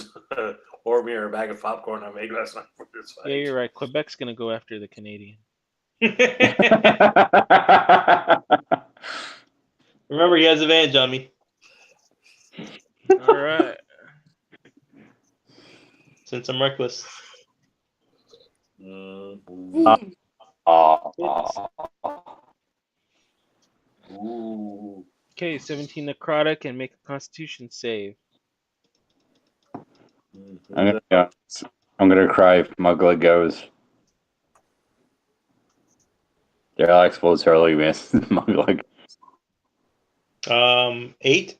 Ormir a bag of popcorn I made last night for this fight. Yeah, you're right. Quebec's gonna go after the Canadian. Remember, he has advantage on me. All right. Since I'm reckless. Ooh. Okay, 17 necrotic and make a Constitution save. I'm gonna cry if Mugla goes. Derelict will totally miss Mugla. 8.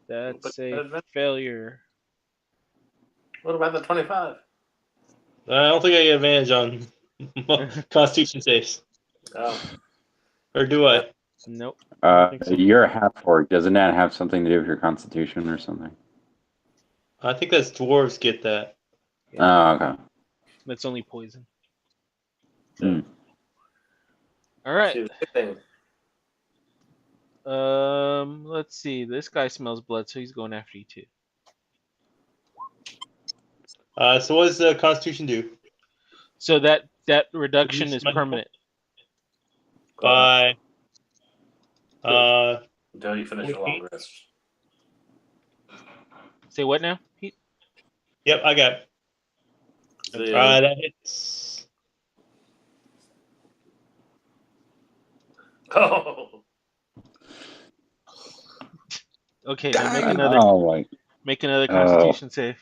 That's a failure. What about the 25? I don't think I get advantage on Constitution saves. Oh, Or do I? Nope. don't think so. You're a half orc. Doesn't that have something to do with your constitution or something? I think that's dwarves get that. Oh, okay. That's only poison. Hmm. All right. she was kidding. Let's see. This guy smells blood, so he's going after you too. So what does the Constitution do? So that reduction is Reduce permanent. By Until you finish a long rest. Say what now, Pete? Yep, I got it. That hits. Oh, Okay, now make Damn. another my. Constitution save.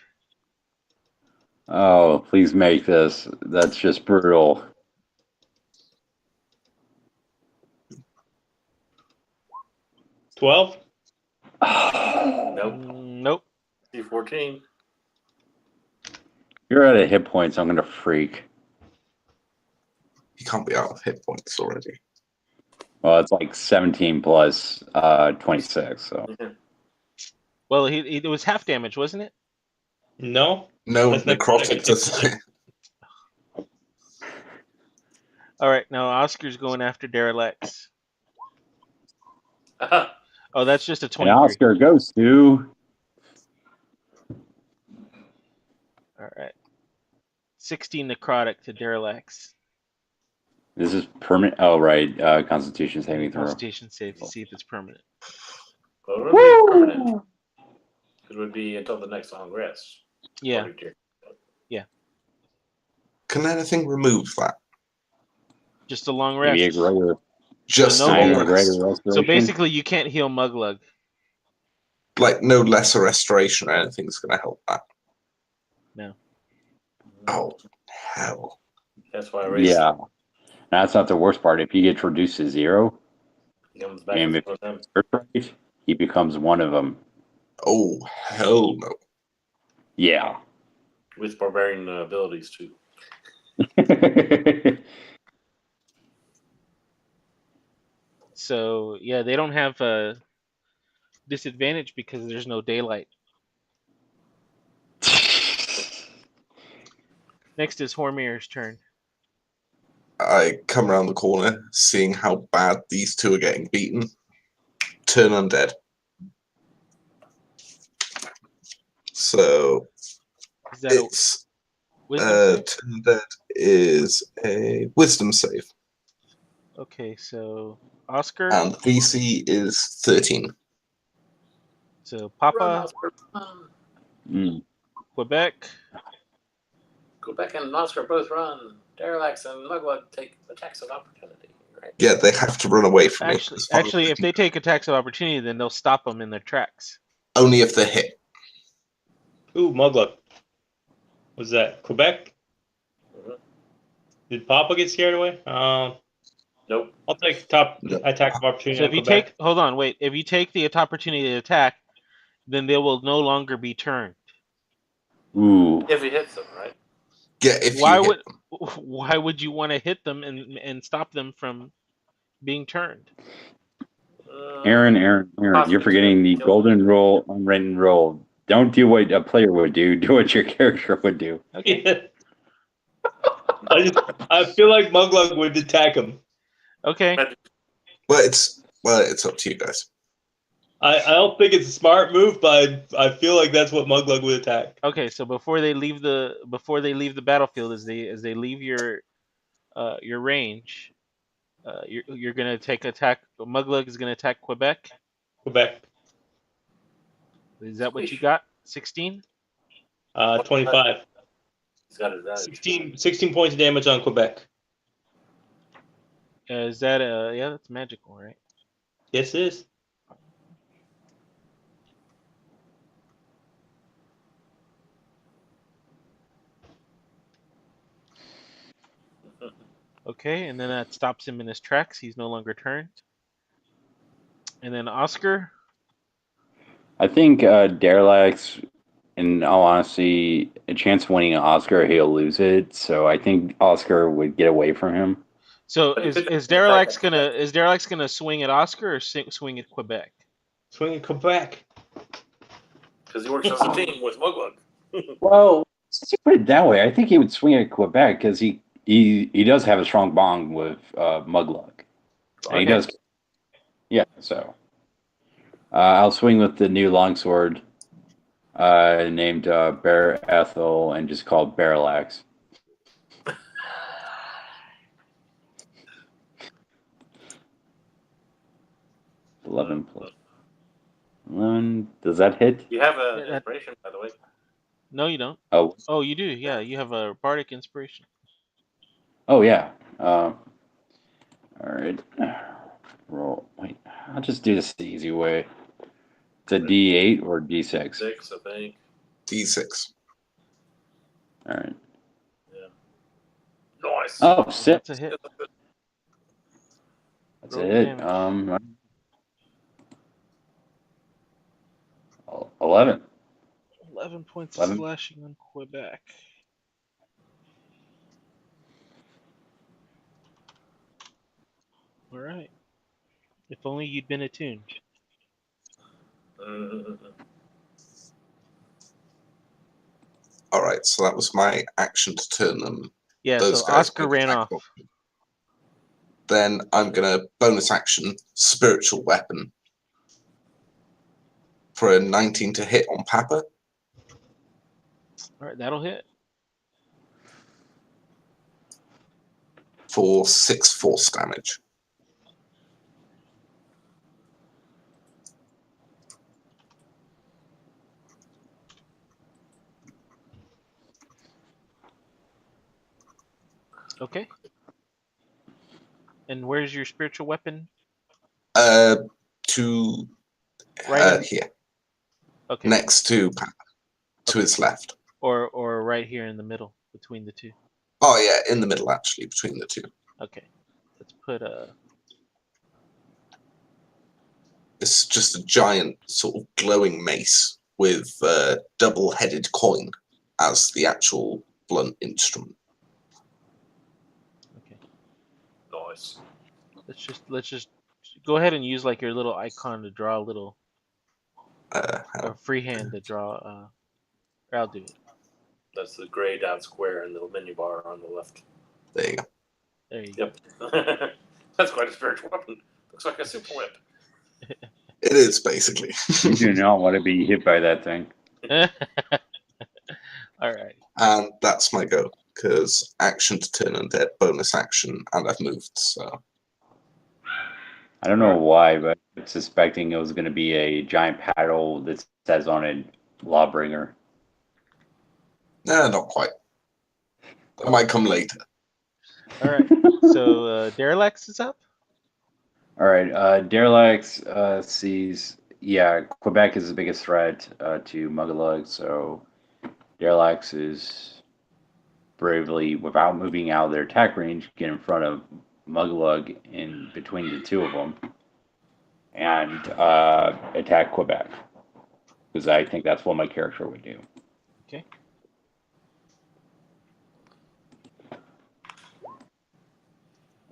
Oh, please make this. That's just brutal. 12. nope. Nope. D14. You're out of hit points. I'm gonna freak. You can't be out of hit points already. Well, it's like 17 plus 26. So Well, it was half damage, wasn't it? No. No, That's necrotic does. All right, now Oscar's going after Derelict. Uh-huh. Oh, that's just a and 23. Oscar goes to. All right. 16 necrotic to Derelict. This is permanent. Oh, right. Constitution saving throw. Constitution save to see if it's permanent. Well, it would be permanent. It would be until the next long rest. Yeah. Can anything remove that? Just a long Maybe a rest. greater, Just So a no long heal. rest. So basically, you can't heal Muglug. Like no lesser restoration or anything's going to help that. No. Oh, hell. That's why I raised Yeah. That's not the worst part. If he gets reduced to 0, He comes back and with if them. right, he becomes one of them. Oh, hell no. Yeah. With barbarian abilities, too. So yeah, they don't have a disadvantage because there's no daylight. Next is Hormir's turn. I come around the corner, seeing how bad these two are getting beaten. Turn undead. So Is that it's wisdom save? turn undead is a wisdom save, Okay, so Oscar. and DC is 13. So Run, Papa, Oscar, run. Mm. Quebec. Quebec and Oscar both run. Derelict and Mugwug take attacks of opportunity. Right? Yeah, they have to run away from me. Actually, if they take attacks of opportunity, then they'll stop them in their tracks. Only if they're hit. Ooh, Mugluck. Was that Quebec? Mhm. Did Papa get scared away? Nope. I'll take top No. attack of opportunity. So on if you Quebec. hold on, wait. If you take the opportunity to attack, then they will no longer be turned. Ooh. If he hits them, right? Yeah, if Why you would hit them. why would you want to hit them and stop them from being turned? Aaron, you're Possibly forgetting the kill golden rule, unwritten rule. Don't do what a player would do. Do what your character would do. Okay. I feel like Mugluck would attack him. Okay. Well, it's up to you guys. I don't think it's a smart move, but I feel like that's what Mugluck would attack. Okay. So before they leave the battlefield, as they leave your range, you're gonna take attack. Muglug is gonna attack Quebec. Quebec. Is that what you got? 16. 25. He's got advantage. 16 points of damage on Quebec. Is that yeah? That's magical, right? Yes, it is. Okay, and then that stops him in his tracks. He's no longer turned. And then Oscar. I think Derelax, in all honesty, a chance of winning an Oscar, he'll lose it. So I think Oscar would get away from him. So But he could is attack Derelax gonna swing at Oscar or swing at Quebec? Swinging Quebec. because he works as a team with Muglug. Well, since you put it that way, I think he would swing at Quebec because he does have a strong bond with Muglug. And he does. Yeah, so I'll swing with the new longsword named Bear Ethel and just called Barrelax. 11 plus 11. Does that hit? You have an Yeah, that- inspiration, by the way. No, you don't. Oh, Oh, you do. Yeah, you have a bardic inspiration. oh yeah. All right. Roll. Wait, I'll just do this the easy way. It's a D8 or D6. 6, I think. D6. All right. Nice. Oh, 6. That's a hit. That's Roll the it. damage. 11. 11 points 11. of slashing on Quebec. All right. If only you'd been attuned. All right, so that was my action to turn them. Yeah, Those so guys Oscar made ran attack off. roll. Then I'm going to bonus action spiritual weapon for a 19 to hit on Papa. All right, that'll hit. For 6 force damage. Okay. And where's your spiritual weapon? To Right in, here, okay. next to Papa, to its left. Or right here in the middle between the two. Oh yeah, in the middle actually, between the two. Okay. Let's put a. It's just a giant sort of glowing mace with a double-headed coin as the actual blunt instrument. Okay. Nice. Let's just go ahead and use like your little icon to draw a little or freehand to draw. Or I'll do it. That's the grayed out square in the menu bar on the left. There you go. There you go. Yep. That's quite a spiritual weapon. Looks like a super whip. It is basically. You do not want to be hit by that thing. All right. And that's my go, because action to turn undead, bonus action, and I've moved, so. I don't know why, but I'm suspecting it was going to be a giant paddle that says on it Lawbringer. Nah, not quite. That might come later. All right. So Derelax is up. All right. Derelax sees, Quebec is the biggest threat to Mugalug, so Derelax is bravely, without moving out of their attack range, get in front of Mugalug in between the two of them and attack Quebec, because I think that's what my character would do. Okay.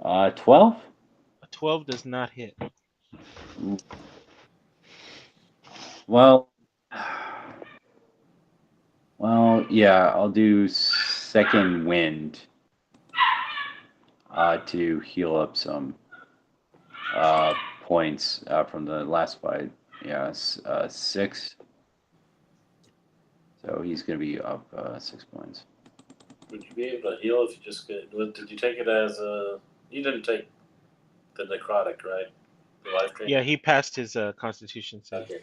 Uh, 12? A 12 does not hit. Well, yeah, I'll do second wind to heal up some points from the last fight. Yeah, 6. So he's going to be up 6 points. Would you be able to heal if you just get. Did you take it as a. You didn't take the necrotic, right? The life drain? Yeah, he passed his Constitution save. Okay.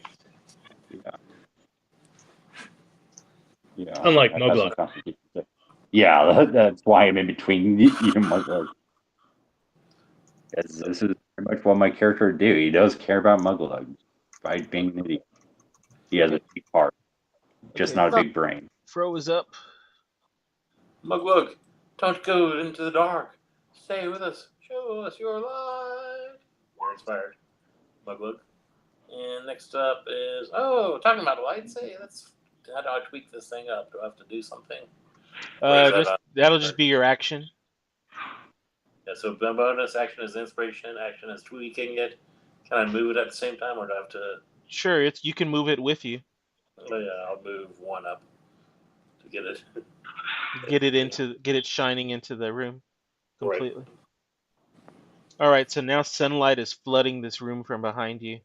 Yeah. Unlike that's Muglug. a complicated thing. Yeah, that's why I'm in between you and Muglug. This is pretty much what my character would do. He does care about Muglug by being an idiot. He has a big heart, just Okay. not a big brain. Fro is up. Muglug, don't go into the dark. Stay with us. Show us your light. You're inspired. Muglook. And next up is talking about lights. Hey, how do I tweak this thing up? Do I have to do something? That'll just be your action. Yeah. So the bonus action is inspiration. Action is tweaking it. Can I move it at the same time, or do I have to? Sure, you can move it with you. Oh yeah, I'll move one up to get it. Get it shining into the room completely. Right. All right, so now sunlight is flooding this room from behind you.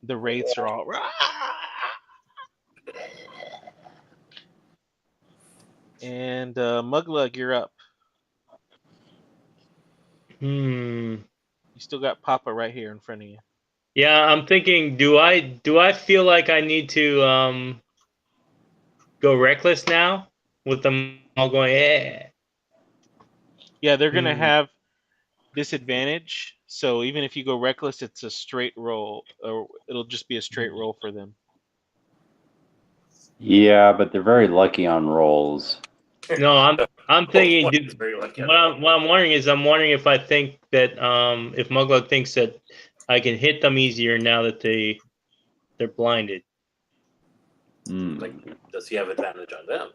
The wraiths are all. And Muglug, you're up. You still got Papa right here in front of you. Yeah, I'm thinking. Do I feel like I need to go reckless now with them all going? Yeah, they're gonna have disadvantage. So even if you go reckless, it's a straight roll, or it'll just be a straight roll for them. Yeah, but they're very lucky on rolls. No, I'm thinking. It's very lucky. What I'm wondering is, if I think that if Muglug thinks that I can hit them easier now that they're blinded. Like, does he have advantage on them?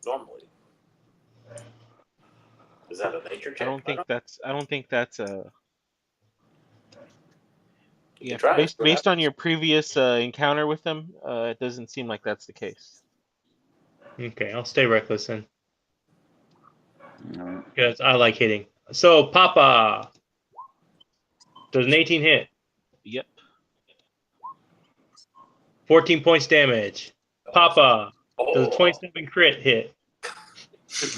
Normally, is that a nature check? I don't think that's a. You Yeah, can try. based on your previous encounter with them, it doesn't seem like that's the case. Okay, I'll stay reckless then, No. because I like hitting. So Papa, does an 18 hit? Yep. 14 points damage. Papa, does a Oh. 27 crit hit? Yes.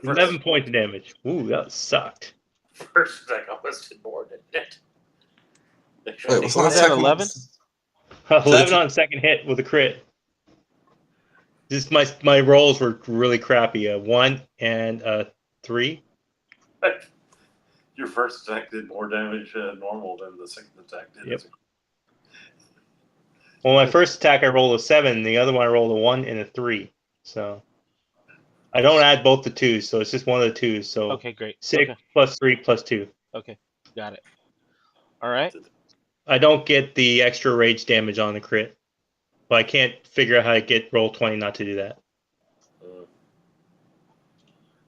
11 points of damage. Ooh, that sucked. First attack almost did more, didn't it? Wait, was What was that that, 11? 11 on second hit with a crit. Just my rolls were really crappy. A 1 and a 3. Your first attack did more damage normal than the second attack did. Yep. Well, my first attack I rolled a 7. The other one I rolled a 1 and a 3. So I don't add both the 2s, so it's just one of the 2s. So Okay, great. 6 Okay. plus 3 plus 2. Okay, got it. All right. I don't get the extra rage damage on the crit, but I can't figure out how to get roll 20 not to do that.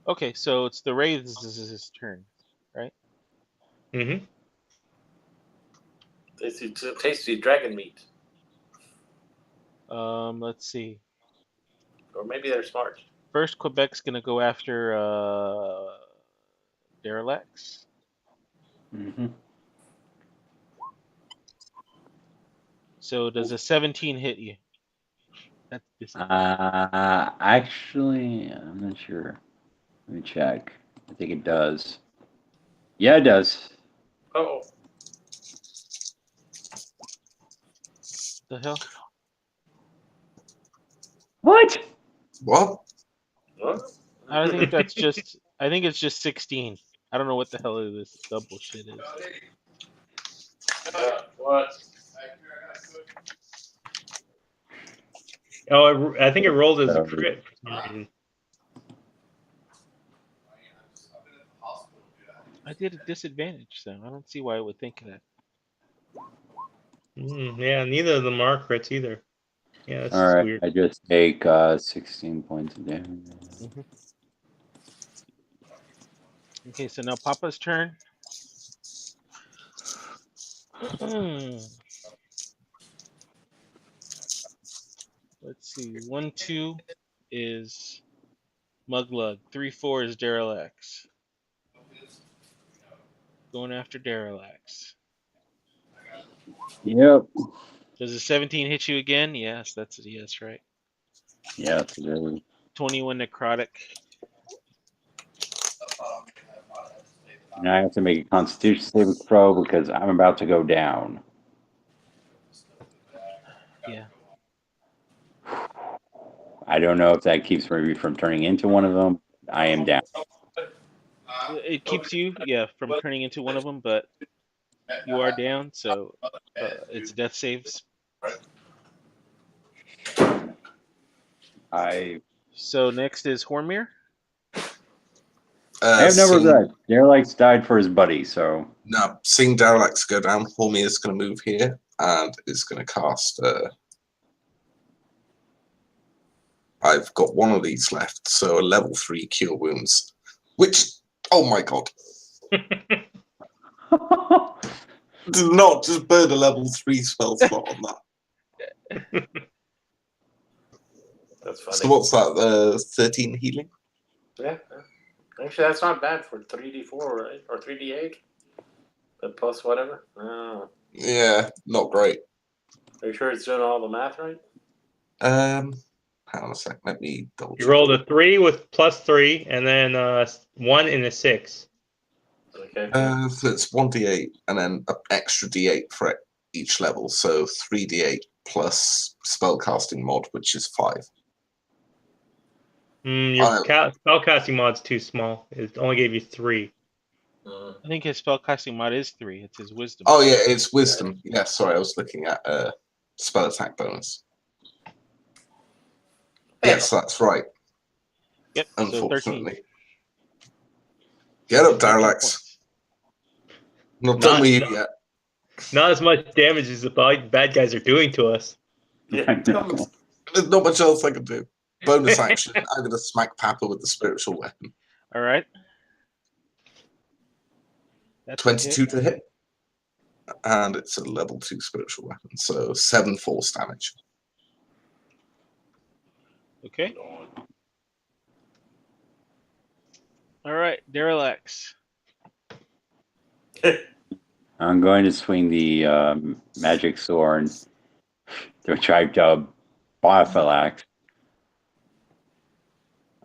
Okay, so it's the Wraith's turn, right? Mm-hmm. Tasty dragon meat. Let's see. Or maybe they're smart. First, Quebec's gonna go after Derelax. Mm-hmm. So does a 17 hit you? That's Actually, I'm not sure. Let me check. I think it does. Yeah, it does. Oh. the hell? What? What? I think that's just. I think it's just 16. I don't know what the hell this double shit is. What? Oh, I think it rolled as a crit for some reason. I did a disadvantage, so I don't see why I would think of that. Yeah, neither of them are crits either. Yeah, that's All right, weird. I just take 16 points of damage. Okay, so now Papa's turn. Let's see. 1, 2 is Muglug. 3, 4 is Derelax. Going after Derelax. Yep. Does a 17 hit you again? Yes, that's a yes, right? Yes, it is. 21 necrotic. Now I have to make a Constitution saving throw because I'm about to go down. Yeah. I don't know if that keeps me from turning into one of them. I am down. It keeps you, from turning into one of them, but you are down, so it's death saves. I So next is Hormir. I have no seeing- regrets. Derelict died for his buddy, so No, seeing Daralax go down, Hormir is going to move here and is going to cast. I've got one of these left, so a level 3 Cure Wounds. Which, oh my god. Did not just burn a level 3 spell slot on that. That's funny. So what's that? 13 healing? Yeah. Actually, that's not bad for 3d4, right? Or 3d8? But plus whatever? Oh. Yeah, not great. Are you sure it's doing all the math right? Hang on a sec. Let me double You check. rolled a 3 with +3, and then 1 and a 6. Okay. So it's 1d8 and then an extra d8 for each level. So 3d8 plus spellcasting mod, which is 5. Your spellcasting mod's too small. It only gave you 3. I think his spellcasting mod is 3. It's his wisdom. Oh yeah, it's wisdom. Yeah, sorry, I was looking at spell attack bonus. Yes, that's right. Yep. So 13. Unfortunately. Get up, 13 Daralax. points. Not done with you yet. Not as much damage as the bad guys are doing to us. Yeah. There's not much else I can do. Bonus action. I'm going to smack Papa with the spiritual weapon. All right. That's a 22 hit. to hit. And it's a level 2 spiritual weapon. So 7 force damage. Okay. All right, Derelax. I'm going to swing the magic sword, which I've dubbed Biophylax.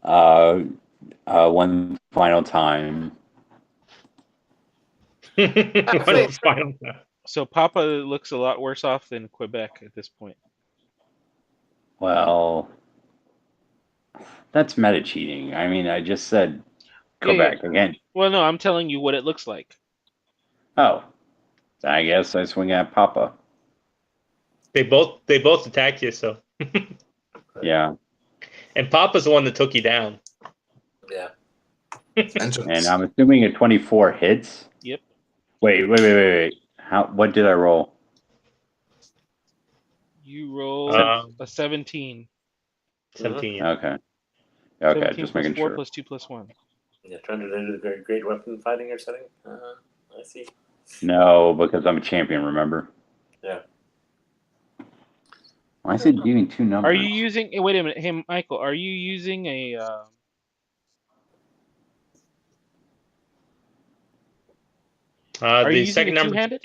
One final time. Final. So Papa looks a lot worse off than Quebec at this point. Well, that's meta cheating. I mean, I just said Yeah, Quebec again. Well, no, I'm telling you what it looks like. Oh, I guess I swing at Papa. They both attacked you, so. Yeah, And Papa's the one that took you down. Yeah. and I'm assuming a 24 hits. Yep. Wait. What did I roll? You roll a 17. 17. Yeah. Okay, 17 just plus making 4 sure. plus 2 plus 1. Yeah, trying to do the great weapon fighting or something? I see. No, because I'm a champion, remember? Yeah. Why is it doing 2 numbers? Are you using? Wait a minute, hey Michael. Are you using a? Are you The using second a number. two-handed?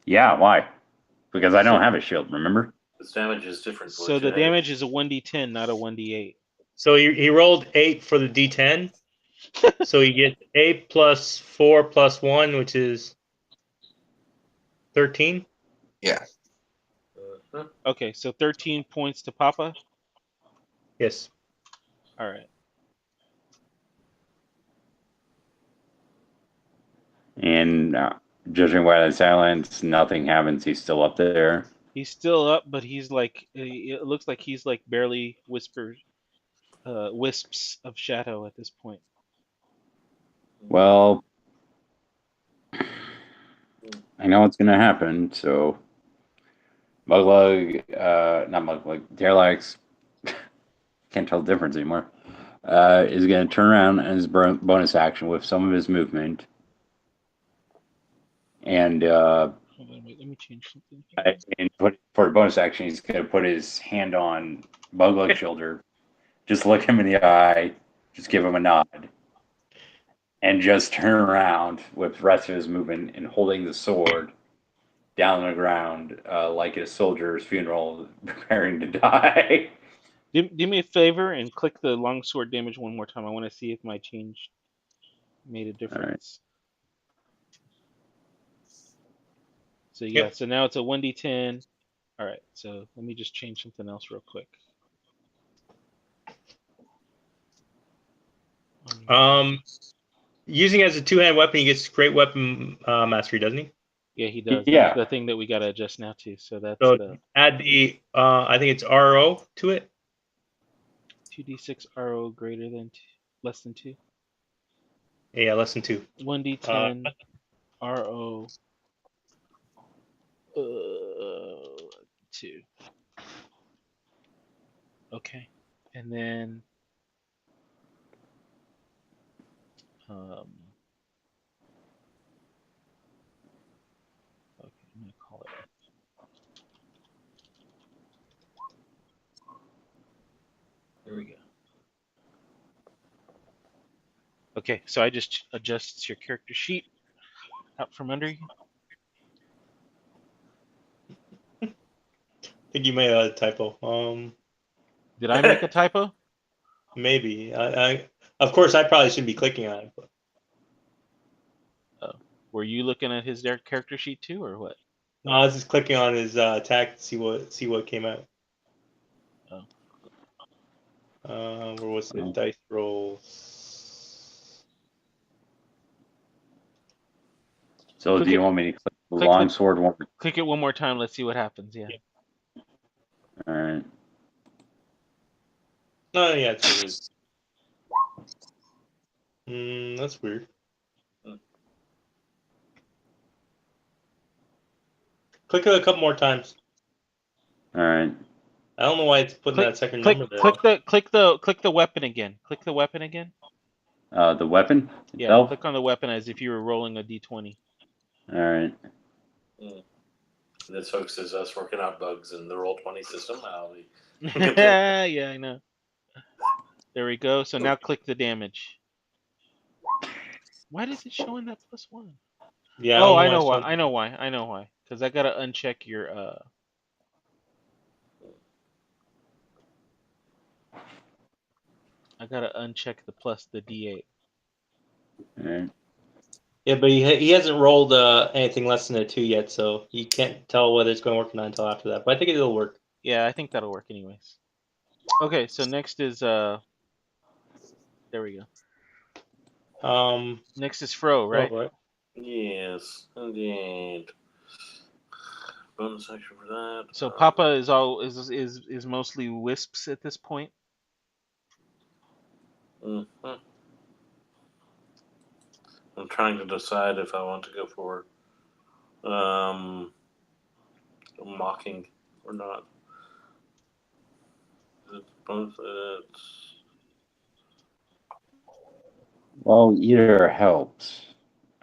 Yeah, why? Because I don't have a shield, remember? This damage is different. for So the two-handed. damage is a 1d10, not a 1d8. So he rolled 8 for the D10. So you get 8 plus 4 plus 1, which is 13. Yeah. Okay, so 13 points to Papa. Yes. All right. And judging by the silence, nothing happens. He's still up there. He's still up, but he's like, it looks like he's like barely wisps of shadow at this point. Well, I know what's going to happen, so Muglug, not Muglug, Derelax, can't tell the difference anymore, is going to turn around and his bonus action with some of his movement. And Hold on, wait, let me change something. for bonus action, he's going to put his hand on Muglug's shoulder, just look him in the eye, just give him a nod, and just turn around with the rest of his movement and holding the sword down on the ground like a soldier's funeral preparing to die. Do me a favor and click the longsword damage one more time. I want to see if my change made a difference. So yeah, so now it's a 1d10. All right, so let me just change something else real quick. Using it as a two-hand weapon, he gets great weapon mastery, doesn't he? Yeah, he does. Yeah. That's the thing that we gotta adjust now too. So that's So add the I think it's RO to it. 2d6 RO greater than less than 2. Yeah, less than 2. 1d10 RO 2. Okay. And then okay, I'm gonna call it. There we go. Okay, so I just adjust your character sheet out from under you. I think you made a typo. Did I make a typo? Maybe. Of course, I probably shouldn't be clicking on it. But Were you looking at his character sheet too, or what? no, I was just clicking on his attack to see what came out. Oh. Where was it? Dice rolls. So Click do you it. want me to click the Click the- longsword one? Click it one more time. Let's see what happens. Yeah. All right. Oh yeah, it's that's weird. Click it a couple more times. All right. I don't know why it's putting that second click, number there. click the weapon again. Click the weapon again. The weapon Yeah, itself? click on the weapon as if you were rolling a d20. All right. This folks is us working out bugs in the Roll20 system. Yeah, I know. There we go. So now click the damage. Why does it show in that +1? Yeah. Oh, I know why. why. Because I gotta uncheck your I gotta uncheck the D8. All right. Yeah, but he hasn't rolled anything less than a 2 yet, so you can't tell whether it's going to work or not until after that. But I think it'll work. Yeah, I think that'll work anyways. Okay, so next is there we go. Next is Fro, right? Oh, right. Yes, indeed. Bonus action for that. So Papa is mostly wisps at this point. Mm-hmm. I'm trying to decide if I want to go for mocking or not. Well, either helps.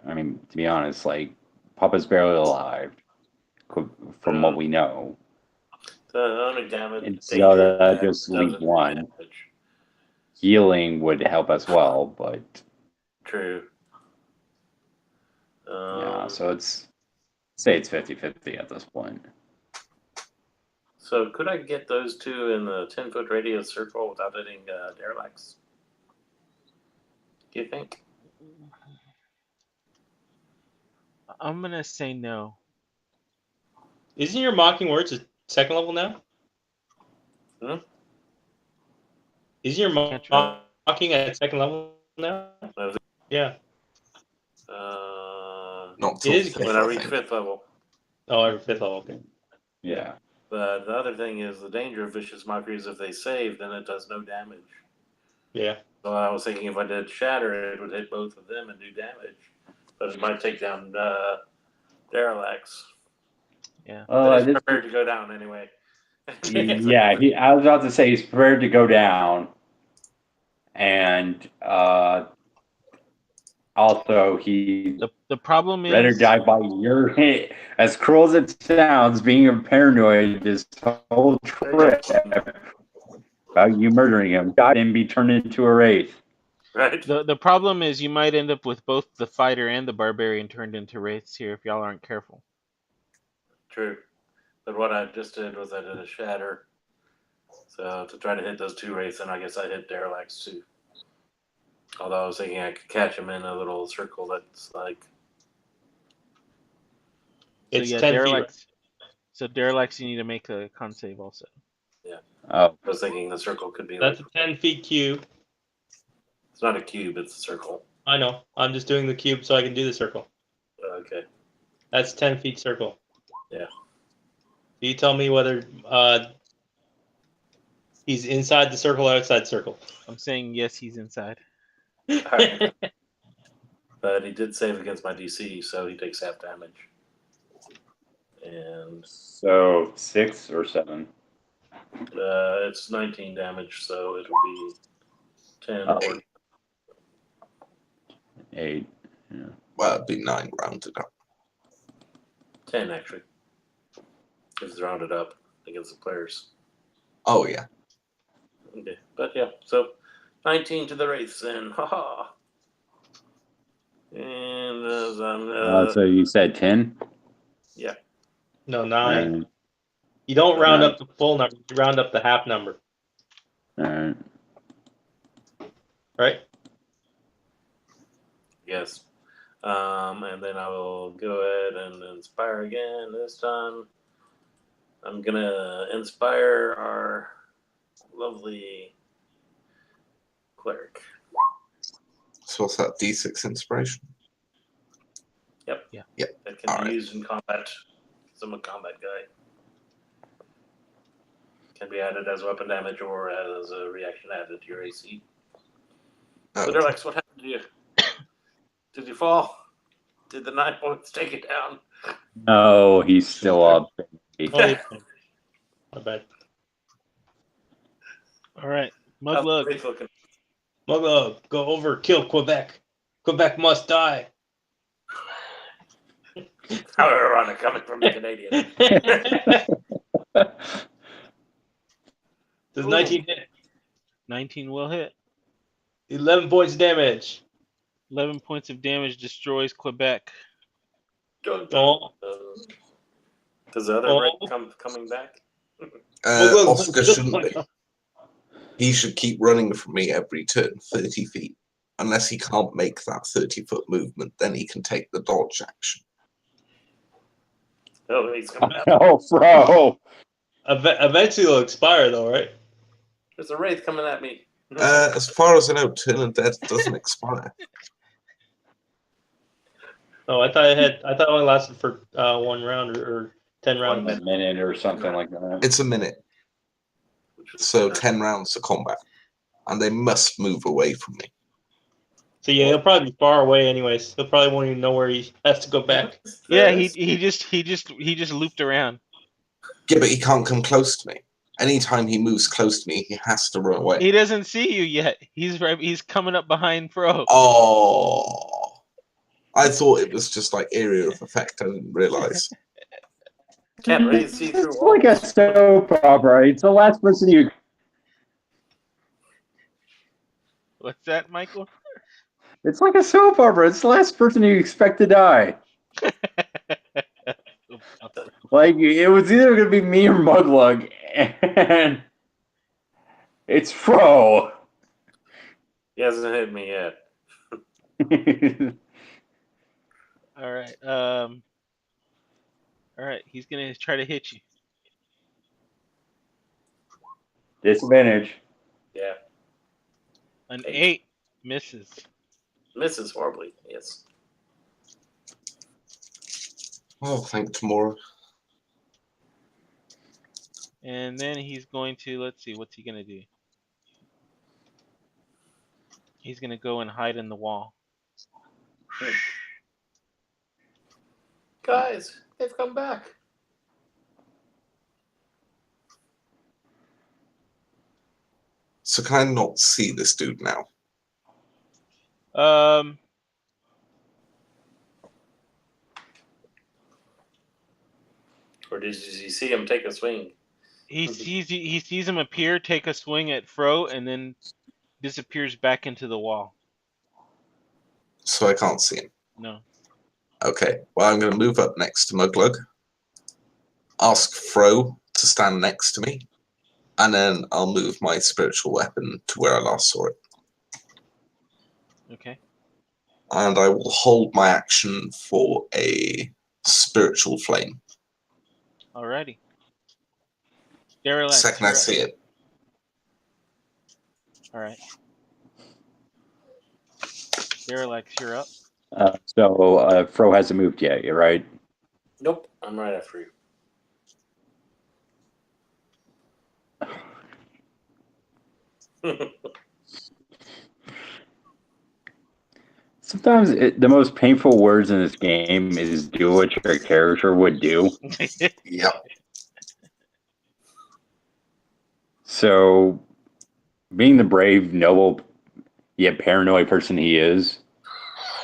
I mean, to be honest, like Papa's barely alive, from what we know. The only damage. And Danger Zelda just leave doesn't do one. damage. Healing would help as well, but True. yeah. So say it's 50-50 at this point. So could I get those two in the 10-foot radius circle without hitting Derelix? Do you think? I'm gonna say no. Isn't your mocking words a second level now? Isn't your mocking at second level now? Yeah. Not It is till When fifth, I I reach think. 5th level. Oh, every 5th level. Okay. Yeah. But the other thing is the danger of vicious mockery is if they save, then it does no damage. Yeah. So I was thinking if I did shatter, it would hit both of them and do damage, but it might take down Derelix. Yeah. But he's prepared to go down anyway. Yeah, I was about to say he's prepared to go down, and also he The problem is rather die by your hit. As cruel as it sounds, being a paranoid, this whole trip about you murdering him, died and be turned into a wraith. Right. the problem is you might end up with both the fighter and the barbarian turned into wraiths here if y'all aren't careful. True. But what I just did was I did a shatter. So to try to hit those two wraiths, and I guess I hit Derelix too. Although I was thinking I could catch him in a little circle that's like. It's so yeah, 10 Derelix. feet. So Derelix, you need to make a con save also. Yeah. Oh. I was thinking the circle could be That's like. a 10 feet cube. It's not a cube, it's a circle. I know. I'm just doing the cube so I can do the circle. Okay. That's 10 feet circle. Yeah. You tell me whether He's inside the circle, outside circle. I'm saying yes, he's inside. Alright. But he did save against my DC, so he takes half damage. And So 6 or 7. it's 19 damage, so it'll be 10 Oh. or 8. Yeah. Well, it'd be 9 rounded up. 10 actually. If it's rounded up against the players. Oh, yeah. Okay. But yeah, so 19 to the wraiths then. Haha. And So you said 10? yeah. No, 9. Alright. You don't round 9. up the full number. You round up the half number, Alright. right? Yes. And then I will go ahead and inspire again this time. I'm gonna inspire our lovely cleric. So what's that, D6 inspiration? Yep. Yeah. Yep. That can Alright. be used in combat. So I'm a combat guy. Can be added as weapon damage or as a reaction added to your AC. Oh, So Alex, what happened to you? Did you fall? Did the 9 points take it down? No, he's still up. Oh, yeah. My bad. All right, How's the Muglug. wraith looking? Muglo, go over, kill Quebec. Quebec must die. How ironic coming from a Canadian. Does Ooh. 19 hit? 19 will hit. 11 points of damage. 11 points of damage destroys Quebec. Dun, dun, Oh. dun. Does the other Oh. wraith coming back? Oscar shouldn't be. He should keep running from me every turn, 30 feet. Unless he can't make that 30-foot movement, then he can take the dodge action. Oh, he's coming out. Oh, bro. Eventually it'll expire though, right? There's a wraith coming at me. As far as I know, Turn Undead doesn't expire. Oh, I thought it only lasted for 1 round or 10 rounds. A minute or something like that. It's a minute, Which is so better. 10 rounds of combat. And they must move away from me. So yeah, he'll probably be far away anyways. He'll probably won't even know where he has to go back. Yeah, he just looped around. Yeah, but he can't come close to me. Anytime he moves close to me, he has to run away. He doesn't see you yet. He's coming up behind Fro. Oh, I thought it was just like area of effect. I didn't realize. Can't really see through It's walls. like a soap opera. It's the last person you. What's that, Michael? It's like a soap opera. It's the last person you expect to die. Like, it was either going to be me or Muglug, and it's Fro. He hasn't hit me yet. All right. All right. He's gonna try to hit you. Disadvantage. Yeah. An 8 misses. Misses horribly. Yes. Oh, thank tomorrow. And then he's going to, let's see, what's he gonna do? He's gonna go and hide in the wall. Guys, they've come back. So can I not see this dude now? Or did you see him take a swing? He sees him appear, take a swing at Fro, and then disappears back into the wall. So I can't see him. No. Okay, well, I'm going to move up next to Muglug, ask Fro to stand next to me, and then I'll move my spiritual weapon to where I last saw it. Okay. And I will hold my action for a spiritual flame. Alrighty. Derelict. Second I see it. All right. Derelict, you're up. So Fro hasn't moved yet, you're right? Nope, I'm right after you. Sometimes the most painful words in this game is do what your character would do. Yep. So, being the brave, noble, yet paranoid person he is,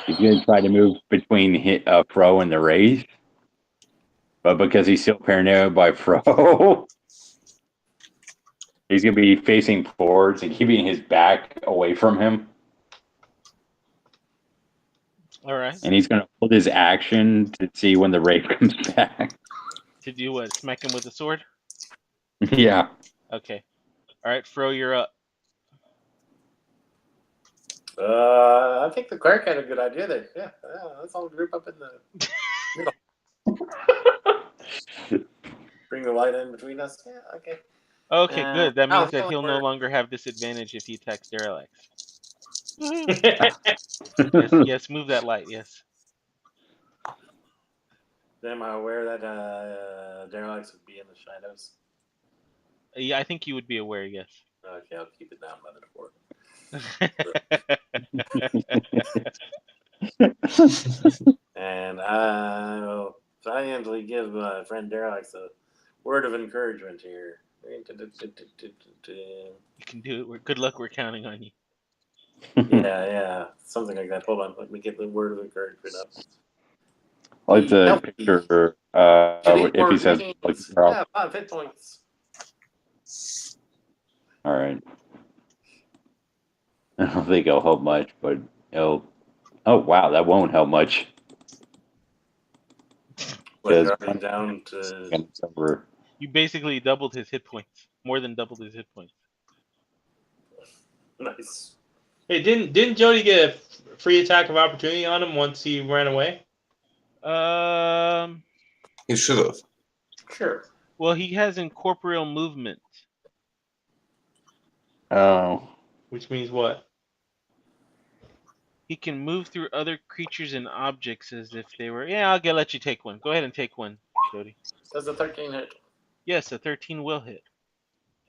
he's going to try to move between Fro and the Wraith. But because he's still paranoid by Fro, he's going to be facing forwards and keeping his back away from him. All right. And he's going to hold his action to see when the Wraith comes back. To do what? Smack him with a sword? Yeah. Okay. All right, Fro, you're up. I think the cleric had a good idea there. Yeah, let's all group up in the middle. Bring the light in between us. Yeah, okay. Okay, good. That means that he'll he'll no work. longer have disadvantage if he attacks Derelict. That's Yes, move that light. Yes. Am I aware that Derelicts would be in the shadows? Yeah, I think you would be aware. Yes. Okay, I'll keep it down by the door. And I'll valiantly give my friend Derelicts a word of encouragement here. You can do it. Good luck. We're counting on you. Yeah, something like that. Hold on, let me get the word of encouragement up. I like the Help me. picture if he says, like, yeah, 5 hit points. all right. I don't think it'll help much, but it'll. Oh, wow, that won't help much. What, Because dropping down to... it's over. You basically doubled his hit points. More than doubled his hit points. Nice. Hey, didn't Jody get a free attack of opportunity on him once he ran away? He should have. Sure. Well, he has incorporeal movement. Oh. Which means what? He can move through other creatures and objects as if they were. Yeah, I'll let you take one. Go ahead and take one, Jody. Does a 13 hit? Yes, a 13 will hit.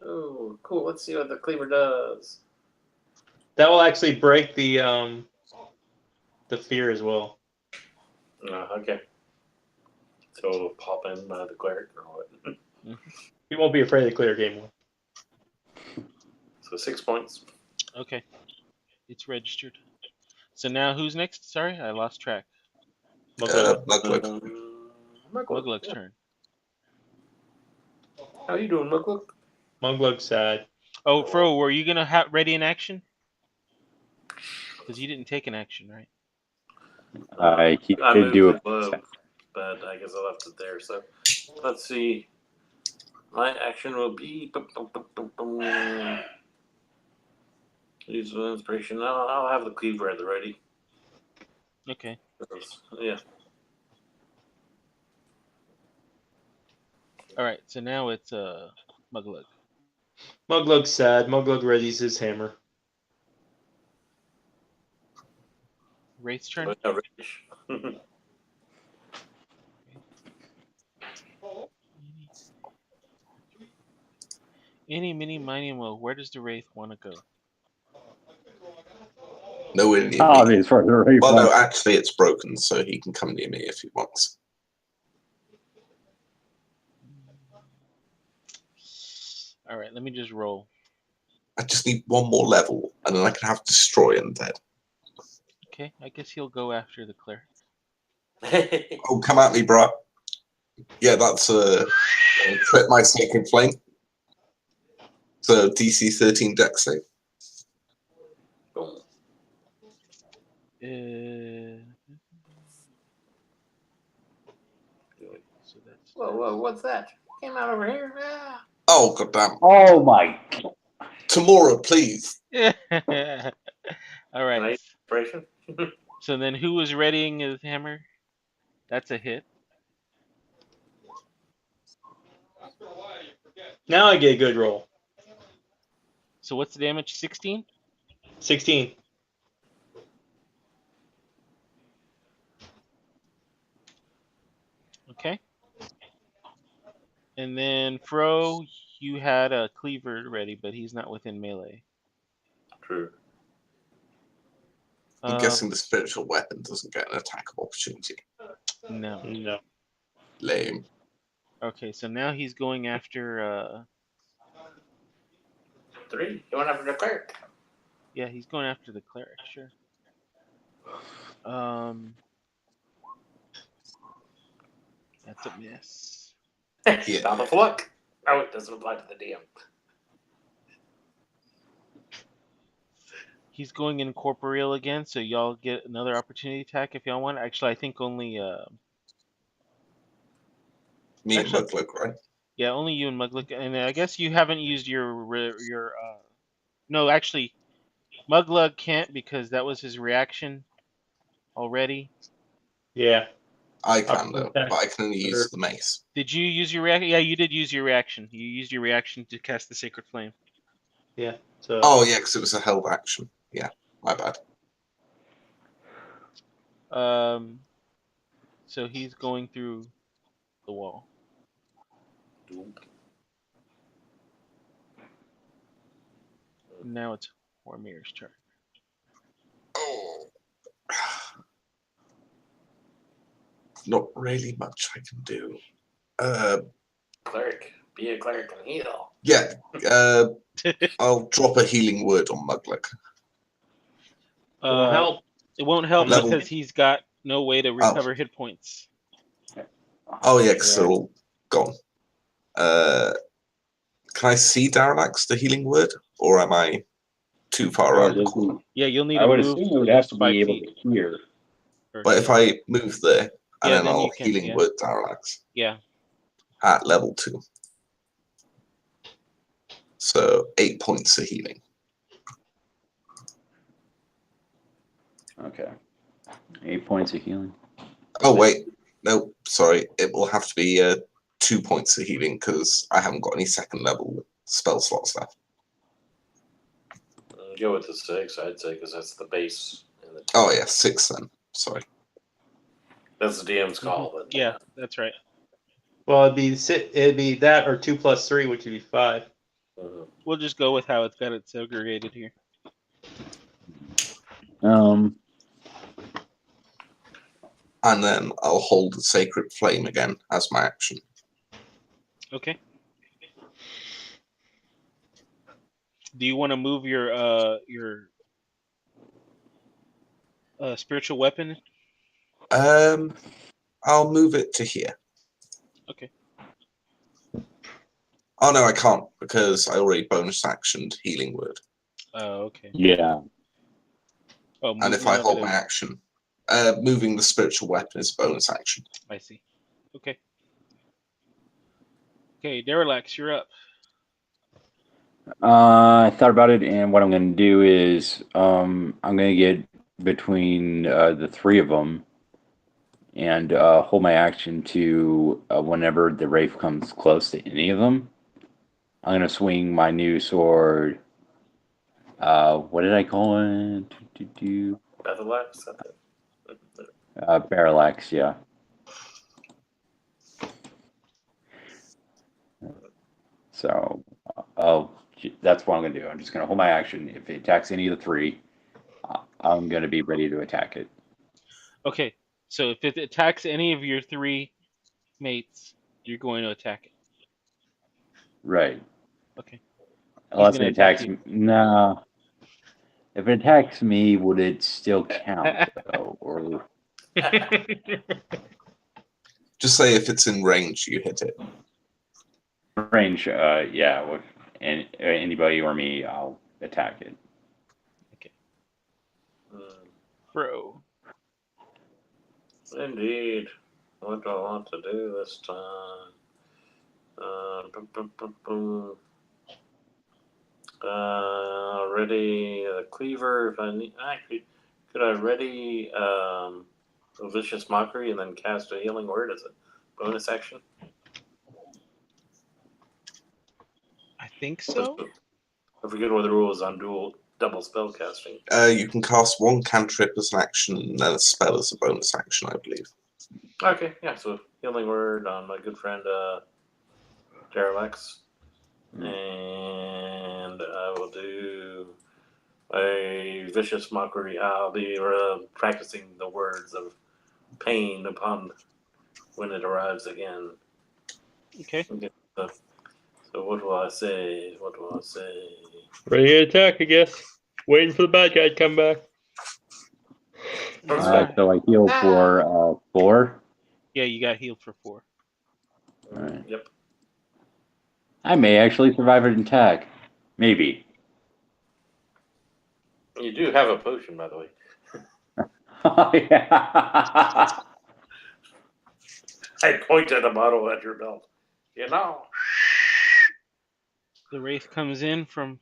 Oh, cool. Let's see what the cleaver does. That will actually break the fear as well. Okay. So it'll pop in the cleric or what? He won't be afraid of the cleric anymore. So 6 points. Okay. It's registered. So now who's next? Sorry, I lost track. Muglug. Muglug's turn. How you doing, Muglug? Muglug's sad. Oh, Fro, were you going to ready an action? Because you didn't take an action, right? He I did moved do the globe, but I guess I left it there. So let's see. My action will be use of inspiration. I'll have the cleaver at the ready. Okay. Yeah. All right. So now it's Muglug. Muglug's sad. Muglug readies his hammer. Wraith's turn. Any, mini, miny, mo. Where does the Wraith want to go? Nowhere near me. Obvious for the Wraith. Well, no, actually, it's broken, so he can come near me if he wants. All right. Let me just roll. I just need one more level, and then I can have Destroy Undead. Okay. I guess he'll go after the cleric. Oh, come at me, bro. Yeah, that's Trip My Sacred Flame. So DC 13 Dex save. So that's. Whoa, what's that? Came out over here. Ah. Oh, goddamn. Oh, my God. Tomorrow, please. All right. Nice inspiration. So then who was readying his hammer? That's a hit. Now I get a good roll. So what's the damage? 16? 16. Okay. And then Fro, you had a cleaver ready, but he's not within melee. True. I'm guessing the spiritual weapon doesn't get an attack opportunity. No. No. Lame. Okay, so now he's going after. 3. You want after the cleric? Yeah, he's going after the cleric. Sure. That's a miss. Yeah. Stop of luck. Oh, it doesn't apply to the DM. He's going incorporeal again, so y'all get another opportunity attack if y'all want. Actually, I think only Me Actually- and Muglook, right? yeah, only you and Muglook, and I guess you haven't used your no, actually, Muglug can't because that was his reaction already. Yeah. I can though, attack. but I can only use the mace. Did you use your reaction? Yeah, you did use your reaction. You used your reaction to cast the Sacred Flame. Yeah. So. Oh yeah, because it was a held action. Yeah, my bad. So he's going through the wall. Now it's Hormir's turn. Oh. Not really much I can do. Cleric. Be a cleric and heal. Yeah. I'll drop a healing word on Muglook. Will help. It won't help Level- because he's got no way to recover hit points. Oh yeah, because they're all gone. Can I see Daralax, the healing word, or am I too far around the corner? Yeah, you'll need I to would move assume to you would at have least to 5 be able feet. to hear. But if I move there, and Yeah, then then I'll you can, healing yeah. word Daralax Yeah. at level 2. So 8 points of healing. Okay. 8 points of healing. Oh wait, no, sorry. It will have to be 2 points of healing because I haven't got any second level spell slots left. Go with the 6, I'd say, because that's the base. And the Oh yeah, 6 then. Sorry. That's the DM's call. But Yeah, that's right. Well, it'd be that or 2 + 3, which would be 5. We'll just go with how it's got it segregated here. And then I'll hold the sacred flame again as my action. Okay. Do you want to move your spiritual weapon? I'll move it to here. Okay. Oh no, I can't because I already bonus actioned healing word. Oh, okay. Yeah. Oh, And if I hold my action, moving the spiritual weapon is a bonus action. I see. Okay. Okay, Derelax, you're up. I thought about it, and what I'm going to do is I'm going to get between the 3 of them and hold my action to whenever the Wraith comes close to any of them. I'm going to swing my new sword. What did I call it? Battle-axe? Parallax, yeah. So that's what I'm going to do. I'm just going to hold my action. If it attacks any of the 3, I'm going to be ready to attack it. Okay, so if it attacks any of your 3 mates, you're going to attack it. Right. Okay. Unless it gonna attack attacks you. me. No. If it attacks me, would it still count, though? Or Just say if it's in range, you hit it. range, yeah. With anybody or me, I'll attack it. Okay. Bro. Indeed. What do I want to do this time? Ready a cleaver if I need. Actually, could I ready a vicious mockery and then cast a healing word as a bonus action? I think so. I forget what the rule is on double spell casting. You can cast 1 cantrip as an action and then a spell as a bonus action, I believe. Okay, yeah, so healing word on my good friend Derelax. And I will do A vicious mockery. I'll be practicing the words of pain upon when it arrives again. Okay. So what will I say? What will I say? Ready to attack, I guess. Waiting for the bad guy to come back. So I heal for 4. Yeah, you got healed for 4. Right. Yep. I may actually survive an attack. Maybe. You do have a potion, by the way. Oh, yeah. I point at a bottle at your belt. You know. The wraith comes in from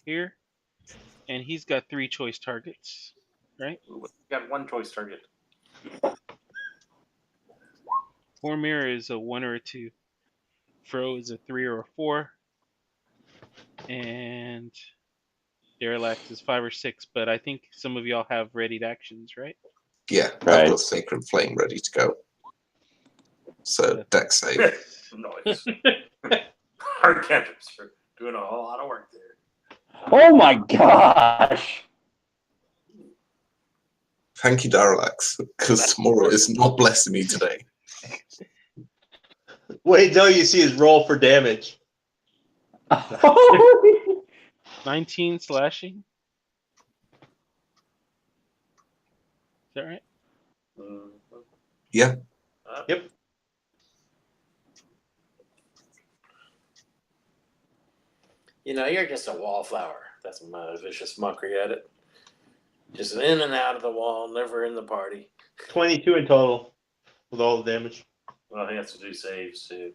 here, and he's got 3 choice targets, right? You got one choice target. Hormir is a 1 or a 2. Fro is a 3 or a 4. And Derelax is 5 or 6. But I think some of y'all have readied actions, right? Yeah, Right. I've got Sacred Flame ready to go. So, deck save. Nice. Our cantrips are doing a whole lot of work there. Oh my gosh! Thank you, Daralax, because tomorrow is not blessing me today. Wait till you see his roll for damage. 19 slashing. Is that right? Yeah. Yep. You know, you're just a wallflower. That's my vicious mockery at it. Just in and out of the wall, never in the party. 22 in total with all the damage. Well, he has to do saves too.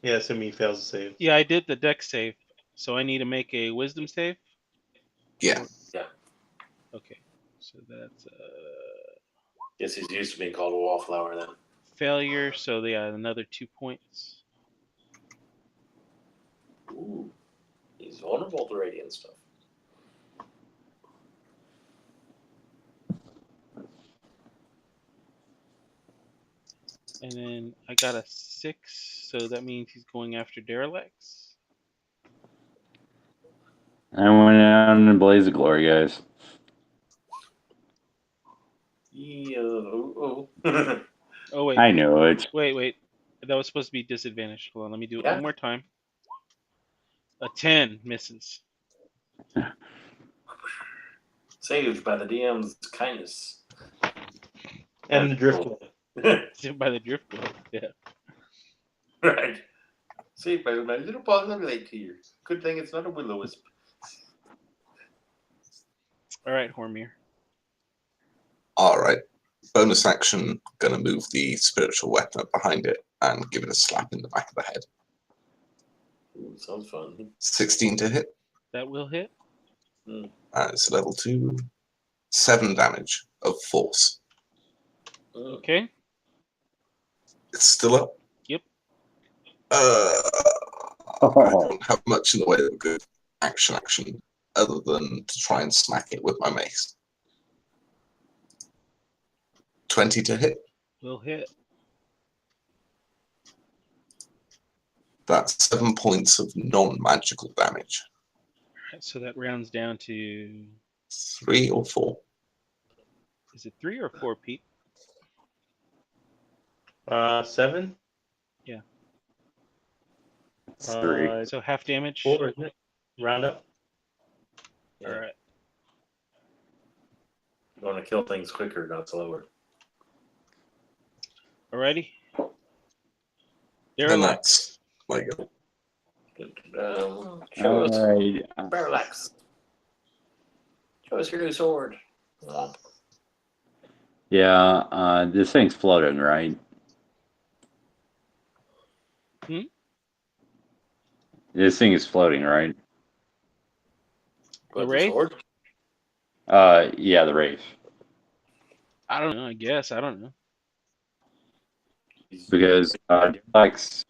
Yeah, assuming he fails to save. Yeah, I did the deck save. So I need to make a wisdom save? Yeah. Yeah. Okay. So that's Guess he's used to being called a wallflower then. failure. So they got another 2 points. Ooh. He's vulnerable to radiant stuff. And then I got a 6. So that means he's going after Derelax. I went out in a blaze of glory, guys. Yeah. Oh, wait. I know it. Wait. That was supposed to be disadvantaged. Hold on, let me do it Yeah. one more time. A 10 misses. Saved by the DM's kindness. And the driftwood. Saved by the driftwood. Yeah. Right. Saved by my little ball of light here. Good thing it's not a will-o-wisp. All right, Hormir. All right. Bonus action, gonna move the spiritual weapon up behind it and give it a slap in the back of the head. Ooh, sounds fun. 16 to hit. That will hit. It's level 2. 7 damage of force. Okay. It's still up. Yep. I don't have much in the way of good action other than to try and smack it with my mace. 20 to hit. Will hit. That's 7 points of non-magical damage. So that rounds down to 3 or 4. Is it 3 or 4, Pete? 7. Yeah. 3. So half damage. 4, isn't it? Round up. All right. You want to kill things quicker, not slower. Alrighty. And that's my go. Show us, Alright. Parallax. Show us your new sword. Yeah, this thing's floating, right? This thing is floating, right? What, the wraith? sword? Yeah, the wraith. I don't know. I guess. I don't know. Because because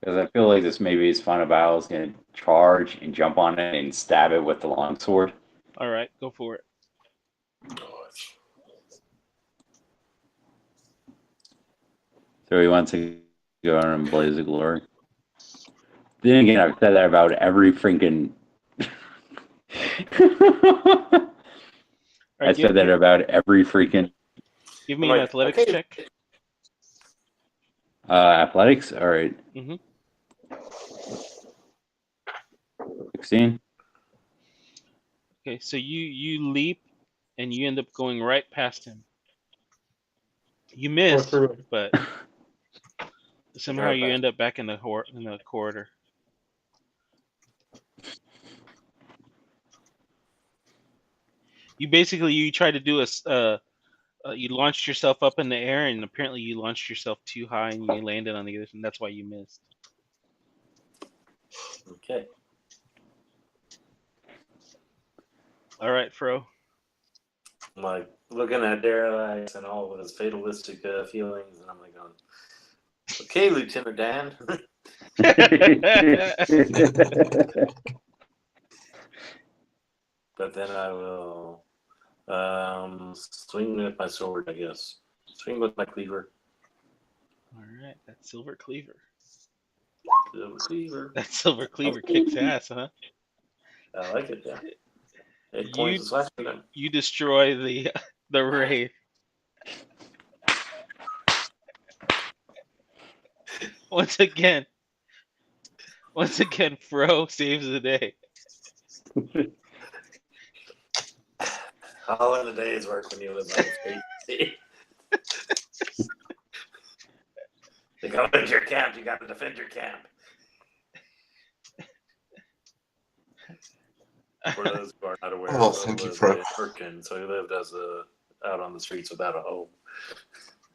I feel like this maybe is fun if I was going to charge and jump on it and stab it with the longsword. All right. Go for it. So he wants to go on and blaze of glory. Then again, I've said that about every freaking All I right, said that about every freaking give me an athletics check. athletics. All right. Mm-hmm. 16. Okay, so you leap and you end up going right past him. You missed, through him. but somehow you end up back in the corridor. You tried to do you launched yourself up in the air, and apparently you launched yourself too high, and you landed on the other, and that's why you missed. Okay. All right, Fro. I'm like looking at Derelict and all of his fatalistic feelings, and I'm like going, okay, Lieutenant Dan. But then I will swing with my sword, I guess. Swing with my cleaver. All right, that silver cleaver. Silver cleaver. That silver cleaver kicks ass, huh? I like it, yeah. 8 points of slash damage. You destroy the wraith. Once again, Fro saves the day. All in a day's work when you live on the street. You gotta defend your camp. You gotta defend your camp. For those who are not aware, thank you, Fro. Turkin, so he lived out on the streets without a home.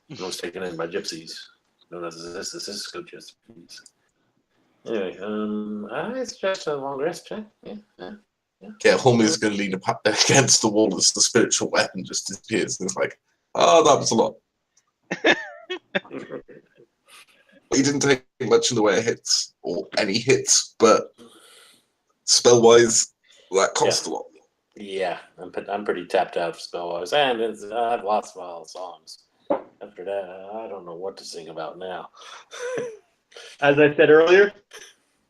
He was taken in by gypsies, known as the Cisco gypsies. Anyway, I suggest a long rest check. Yeah, Homer's going to lean up against the wall as the spiritual weapon just disappears. And it's like, oh, that was a lot. He didn't take much in the way of hits, or any hits, but spell-wise, that cost a lot. Yeah, I'm pretty tapped out spell-wise, and I've lost all songs. After that, I don't know what to sing about now. As I said earlier,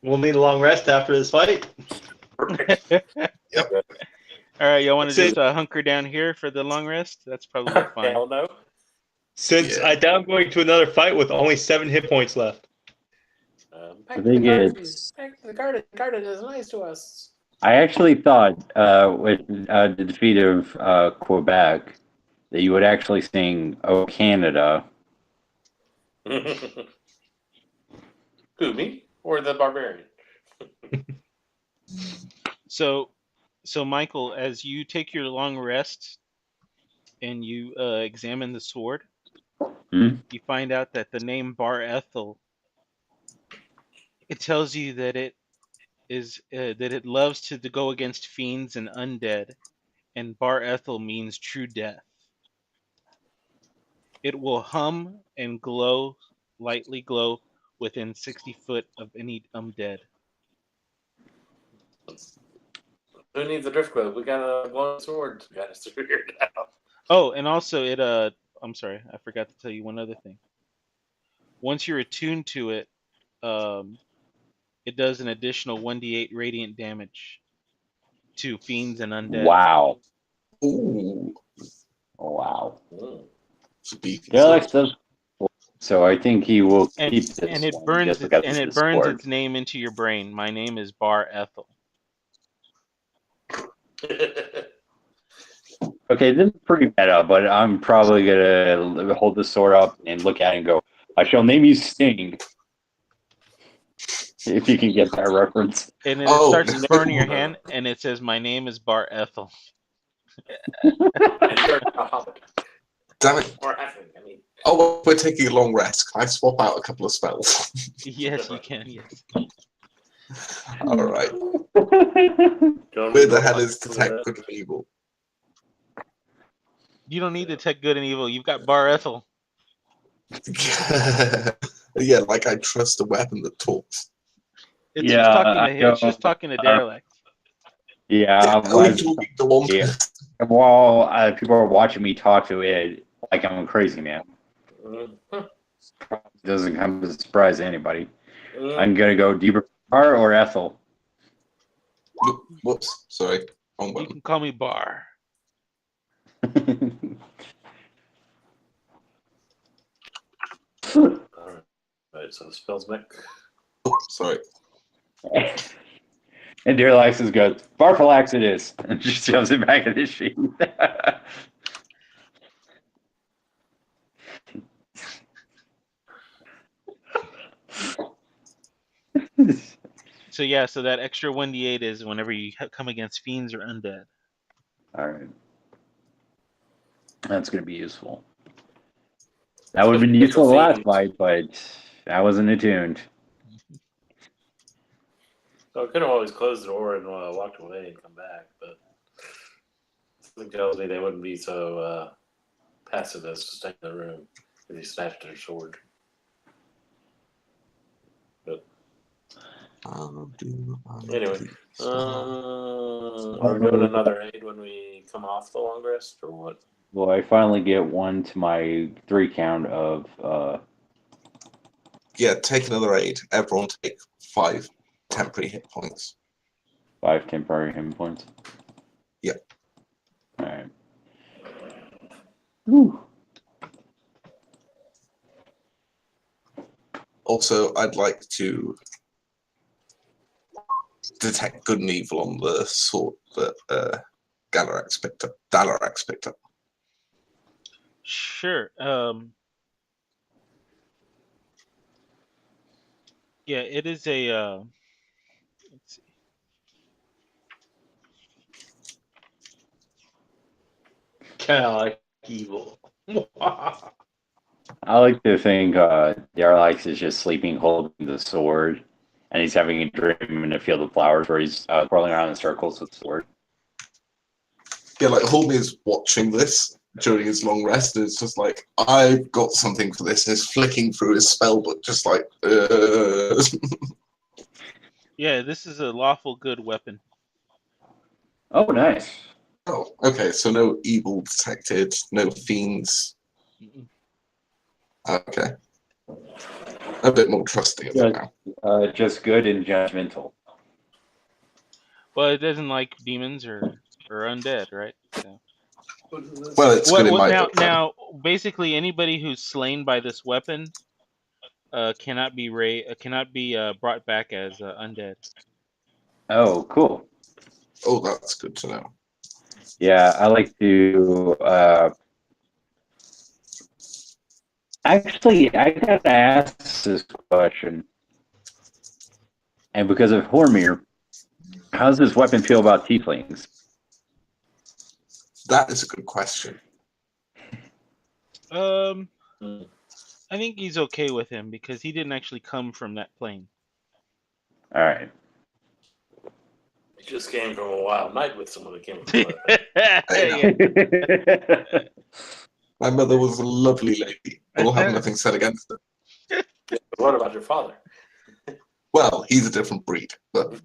we'll need a long rest after this fight. Yep. All right, y'all want to just hunker down here for the long rest? That's probably fine. Hell no. Since I doubt I'm going to another fight with only 7 hit points left. Back to the garden. Garden is nice to us. I actually thought with the defeat of Quebec that you would actually sing "Oh Canada." Who, me or the barbarian? So Michael, as you take your long rest and you examine the sword, you find out that the name Bar Ethel, it tells you that it is that it loves to go against fiends and undead, and Bar Ethel means true death. It will hum and lightly glow within 60 foot of any undead. Who needs a drift globe? We got a glowing sword. Got us figured out. Oh, and also I'm sorry, I forgot to tell you one other thing. Once you're attuned to it, it does an additional 1d8 radiant damage to fiends and undead. Wow. Ooh. Oh, wow. Alex does. So I think he will keep this. And it burns its name into your brain. My name is Bar Ethel. Okay, this is pretty meta, but I'm probably gonna hold the sword up and look at it and go, "I shall name you Sting." If you can get that reference. And then it starts burning your hand, and it says, "My name is Bar Ethel." Damn it. Oh, we're taking a long rest. Can I swap out a couple of spells? Yes, you can, yes. All right. Where the hell is Detect Good and Evil? You don't need Detect Good and Evil. You've got Bar Ethel. Yeah, like I trust a weapon that talks. It's just talking to Derelict. Yeah. While people are watching me talk to it, like I'm a crazy man. Doesn't come as a surprise to anybody. I'm gonna go. Do you prefer Bar or Ethel? Whoops, sorry. Wrong You button. can call me Bar. Alright, so the spell's back. Oh, sorry. And Dear Alexis goes, Barfalax it is. And she shoves it back in the sheet. So yeah, so that extra 1d8 is whenever you come against fiends or undead. All right. That's going to be useful. That would have been useful the last fight, but I wasn't attuned. So I could have always closed the door and walked away and come back, but something tells me they wouldn't be so passive as to stay in the room if they snatched their sword. But anyway, are we doing another aid when we come off the long rest, or what? Well, I finally get one to my 3 count of. Yeah, take another aid. Everyone take 5 temporary hit points. 5 temporary hit points. Yeah. All right. Whew. Also, I'd like to detect good and evil on the sword that Dalarex picked up. Sure. Yeah, it is a. Let's see. Kind of like evil. I like to think Darlax is just sleeping holding the sword, and he's having a dream in a field of flowers where he's crawling around in circles with the sword. Yeah, like Holme is watching this during his long rest, and it's just like, I've got something for this, and he's flicking through his spell book, just like, Yeah, this is a lawful good weapon. Oh, nice. Oh, okay, so no evil detected, no fiends. Mm-mm. Okay. A bit more trusting of it now. Just good and judgmental. Well, it doesn't like demons or undead, right? So. Well, it's good in my book. Now, basically, anybody who's slain by this weapon cannot be brought back as undead. Oh, cool. Oh, that's good to know. Yeah, I like to. Actually, I gotta ask this question, and because of Hormir, how does this weapon feel about tieflings? That is a good question. I think he's okay with him because he didn't actually come from that plane. All right. He just came from a wild night with someone that came from a Yeah. My mother was a lovely lady. I will have nothing said against her. What about your father? Well, he's a different breed, but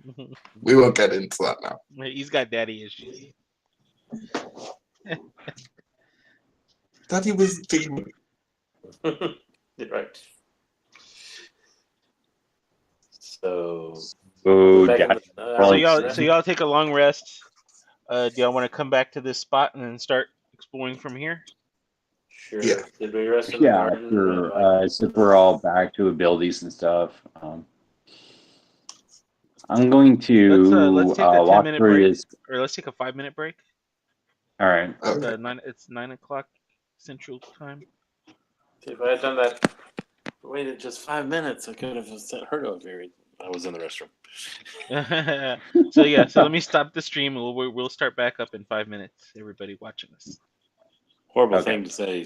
we won't get into that now. He's got daddy issues. Daddy was a demon. Right. So, Oh, back in Dad. the- So y'all take a long rest. Do y'all want to come back to this spot and then start exploring from here? Sure. Yeah. Did we rest in the Yeah, garden? sure. Since we're all back to abilities and stuff, I'm going to Let's take a 10 walk minute through break, this. or let's take a 5-minute break. All right. Okay. It's 9 o'clock Central Time. If I had done that, waited just 5 minutes, I could have heard of it. I was in the restroom. So let me stop the stream. We'll start back up in 5 minutes. Everybody watching us. Horrible Okay. thing to say.